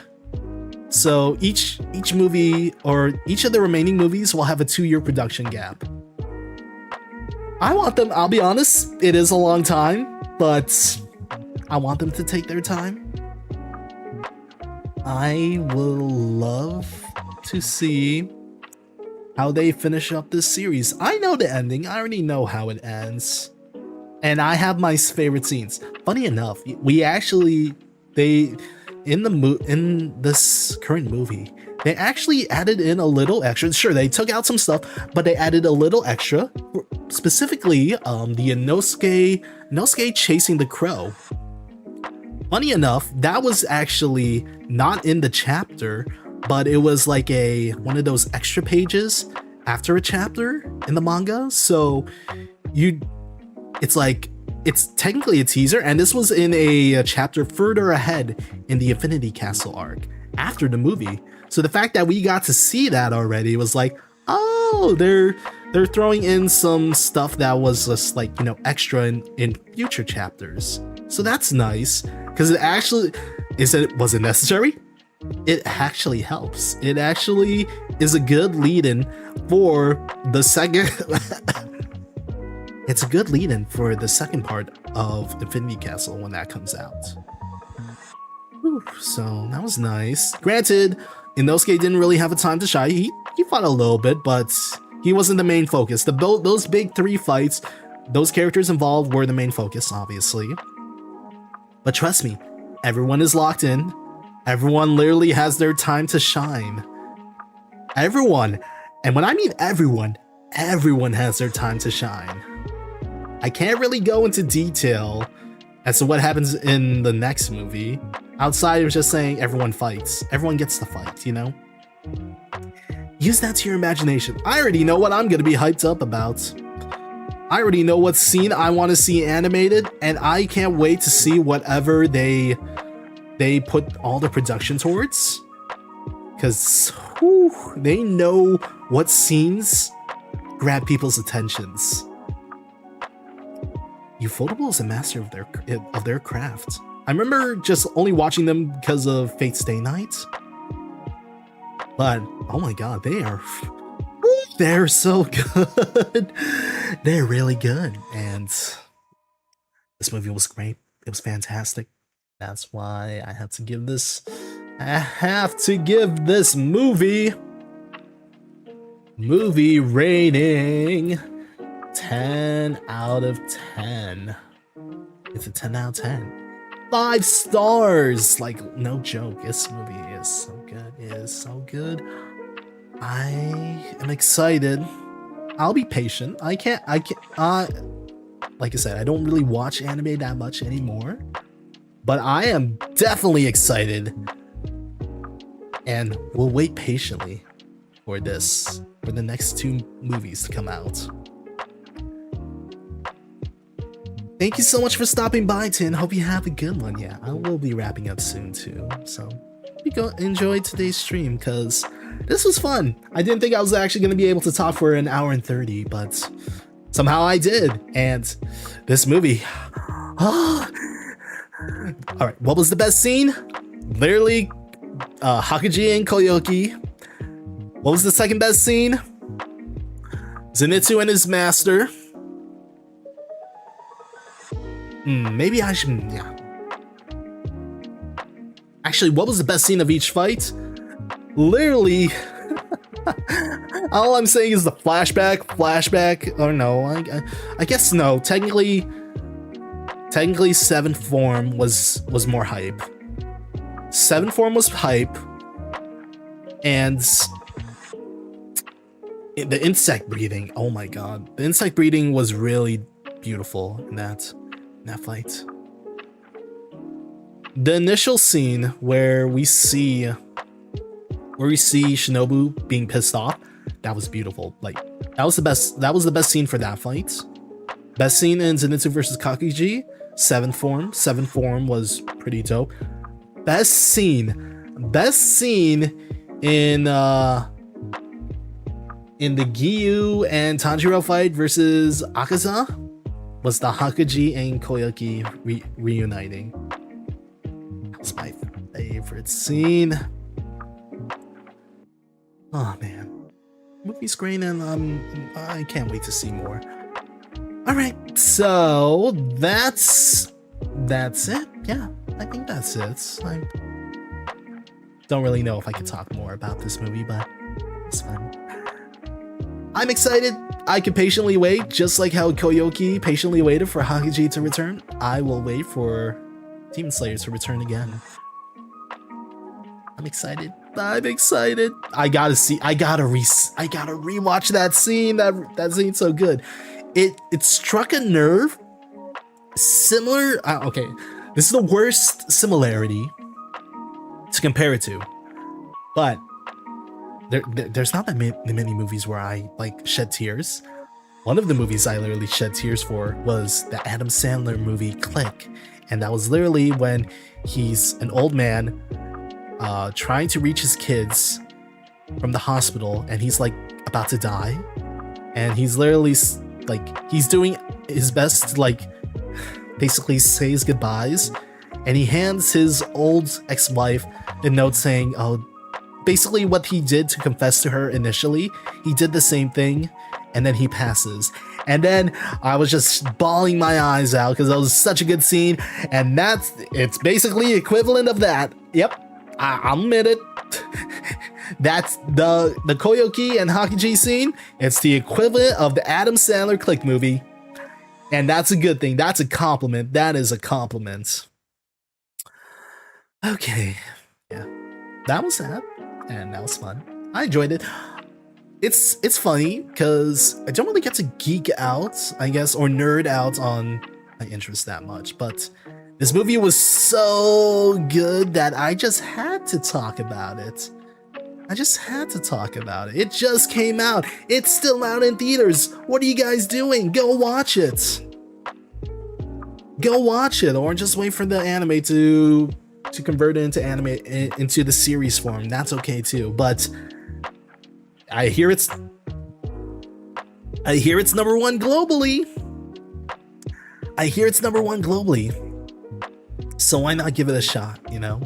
So each movie, or each of the remaining movies, will have a 2-year production gap. I want them, I'll be honest, it is a long time, but I want them to take their time. I will love to see how they finish up this series. I know the ending. I already know how it ends. And I have my favorite scenes. Funny enough, they in this current movie, they actually added in a little extra. Sure, they took out some stuff, but they added a little extra. Specifically, the Inosuke chasing the crow. Funny enough, that was actually not in the chapter, but it was like one of those extra pages after a chapter in the manga. So it's technically a teaser, and this was in a chapter further ahead in the Infinity Castle arc after the movie. So the fact that we got to see that already was like, oh, they're throwing in some stuff that was just like, extra in future chapters. So that's nice, because it actually was it necessary? It actually helps. It actually is a good lead-in for the second. It's a good lead-in for the second part of Infinity Castle when that comes out. Whew, so that was nice. Granted, Inosuke didn't really have a time to shine. He fought a little bit, but he wasn't the main focus. Those big 3 fights, those characters involved were the main focus, obviously. But trust me, everyone is locked in. Everyone literally has their time to shine. Everyone. And when I mean everyone has their time to shine. I can't really go into detail as to what happens in the next movie, outside of just saying everyone fights. Everyone gets to fight, Use that to your imagination. I already know what I'm gonna be hyped up about. I already know what scene I want to see animated, and I can't wait to see whatever they put all the production towards. Because they know what scenes grab people's attentions. Ufotable is a master of their craft. I remember just only watching them because of Fate Stay Night. But oh my god, they're so good. They're really good. And this movie was great. It was fantastic. That's why I have to give this movie rating 10 out of 10. It's a 10 out of 10. 5 stars! Like, no joke. This movie is so good. It is so good. I am excited. I'll be patient. Like I said, I don't really watch anime that much anymore. But I am definitely excited. And we'll wait patiently for the next 2 movies to come out. Thank you so much for stopping by, Tin. Hope you have a good one. Yeah, I will be wrapping up soon too. So enjoy today's stream, because this was fun. I didn't think I was actually going to be able to talk for an hour and 30, but somehow I did. And this movie. Alright, what was the best scene? Literally, Hakuji and Koyoki. What was the second best scene? Zenitsu and his master. Maybe I should, yeah. Actually, what was the best scene of each fight? Literally, all I'm saying is the flashback, or no, I guess no. Technically 7th form was more hype. 7th form was hype, and the insect breathing, oh my god. The insect breathing was really beautiful in that fight. The initial scene where we see Shinobu being pissed off, that was beautiful. Like, that was the best scene for that fight. Best scene in Zenitsu versus Kakuji, 7th form. 7th form was pretty dope. Best scene in the Giyu and Tanjiro fight versus Akaza was the Hakuji and Koyoki reuniting. That was my favorite scene. Oh man, movie's great, and I can't wait to see more. All right, so that's it. Yeah, I think that's it. I don't really know if I could talk more about this movie, but it's fine. I'm excited. I can patiently wait, just like how Koyoki patiently waited for Hakuji to return. I will wait for Demon Slayer to return again. I'm excited. I'm excited. I gotta rewatch that scene. That scene's so good. It struck a nerve similar. Okay, this is the worst similarity to compare it to, but there's not that many movies where I like shed tears. One of the movies I literally shed tears for was the Adam Sandler movie Click, and that was literally when he's an old man trying to reach his kids from the hospital, and he's like about to die, and he's literally like he's doing his best to like basically say his goodbyes, and he hands his old ex-wife a note saying, oh, basically what he did to confess to her initially, he did the same thing, and then he passes. And then I was just bawling my eyes out because that was such a good scene, and it's basically equivalent of that. Yep, I'll admit it. That's the Koyoki and Hakiji scene. It's the equivalent of the Adam Sandler Click movie, and that's a good thing. That's a compliment. That is a compliment. Okay, yeah, that was that, and that was fun. I enjoyed it. It's funny because I don't really get to geek out, I guess, or nerd out on my interests that much, but this movie was so good that I just had to talk about it. I just had to talk about it. It just came out. It's still out in theaters. What are you guys doing? Go watch it. Go watch it, or just wait for the anime to convert it into the series form. That's okay too. But I hear it's number one globally. I hear it's number one globally. So why not give it a shot, you know?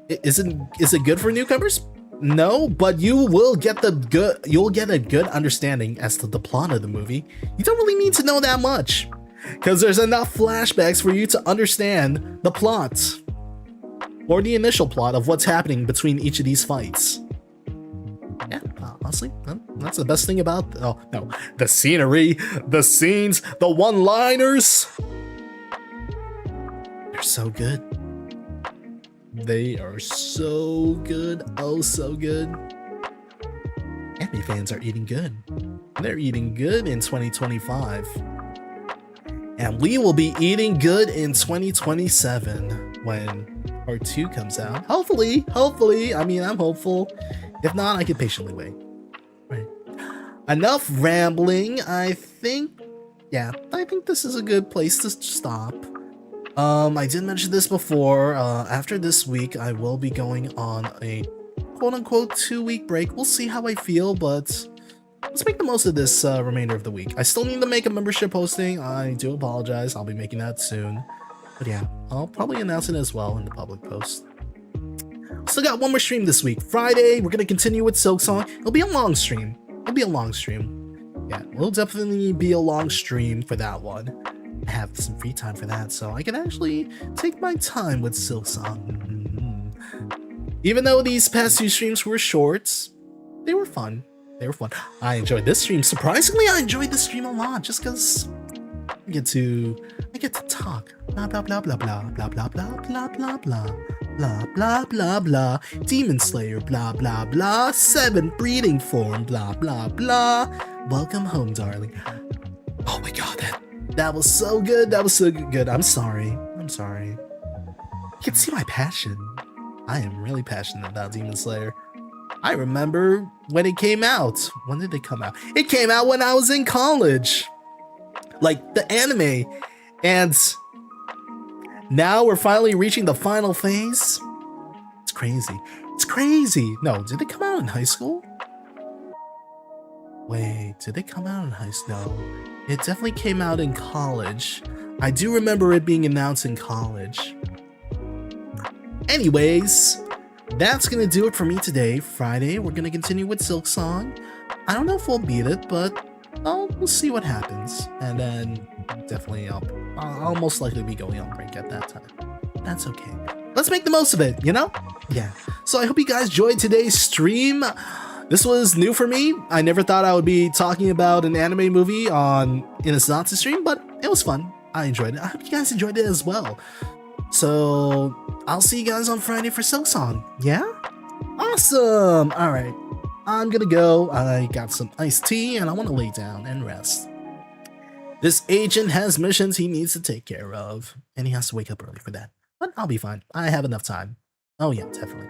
Is it good for newcomers? No, but you'll get a good understanding as to the plot of the movie. You don't really need to know that much, because there's enough flashbacks for you to understand the plot, or the initial plot of what's happening between each of these fights. Yeah, honestly, that's the best thing about, oh no, the scenery, the scenes, the one-liners. They're so good. They are so good. Oh, so good. Anime fans are eating good. They're eating good in 2025. And we will be eating good in 2027 when part 2 comes out. Hopefully. I mean, I'm hopeful. If not, I can patiently wait. Right. Enough rambling. I think this is a good place to stop. I did mention this before. After this week, I will be going on a quote-unquote 2-week break. We'll see how I feel, but let's make the most of this remainder of the week. I still need to make a membership posting. I do apologize. I'll be making that soon. But yeah, I'll probably announce it as well in the public post. Still got one more stream this week. Friday, we're going to continue with Silksong. It'll be a long stream. Yeah, it'll definitely be a long stream for that one. I have some free time for that, so I can actually take my time with Silksong. Even though these past 2 streams were short, they were fun. I enjoyed this stream. Surprisingly, I enjoyed this stream a lot, just because I get to talk. Blah blah blah blah blah blah blah blah blah blah blah blah blah blah blah. Demon Slayer. Blah blah blah. 7th breeding form. Blah blah blah. Welcome home, darling. Oh my god, that was so good. That was so good. I'm sorry. You can see my passion. I am really passionate about Demon Slayer. I remember when it came out. When did it come out? It came out when I was in college. Like, the anime. And now we're finally reaching the final phase. It's crazy. No, did it come out in high school? Wait, did it come out in high school? No, it definitely came out in college. I do remember it being announced in college. Anyways, that's gonna do it for me today. Friday, we're gonna continue with Silksong. I don't know if we'll beat it, but we'll see what happens. And then definitely I'll most likely be going on break at that time. That's okay. Let's make the most of it, you know? Yeah. So I hope you guys enjoyed today's stream. This was new for me. I never thought I would be talking about an anime movie in a Zatsu stream, but it was fun. I enjoyed it. I hope you guys enjoyed it as well. So I'll see you guys on Friday for Silksong. Yeah? Awesome! Alright, I'm gonna go. I got some iced tea and I want to lay down and rest. This agent has missions he needs to take care of, and he has to wake up early for that. But I'll be fine. I have enough time. Oh yeah, definitely.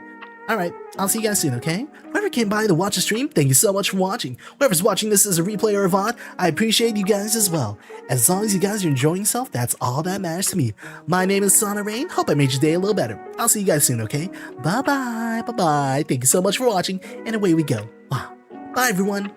Alright, I'll see you guys soon, okay? Whoever came by to watch the stream, thank you so much for watching. Whoever's watching this as a replay or a VOD, I appreciate you guys as well. As long as you guys are enjoying yourself, that's all that matters to me. My name is Sono Rayn. Hope I made your day a little better. I'll see you guys soon, okay? Bye-bye, bye-bye. Thank you so much for watching, and away we go. Wow. Bye, everyone.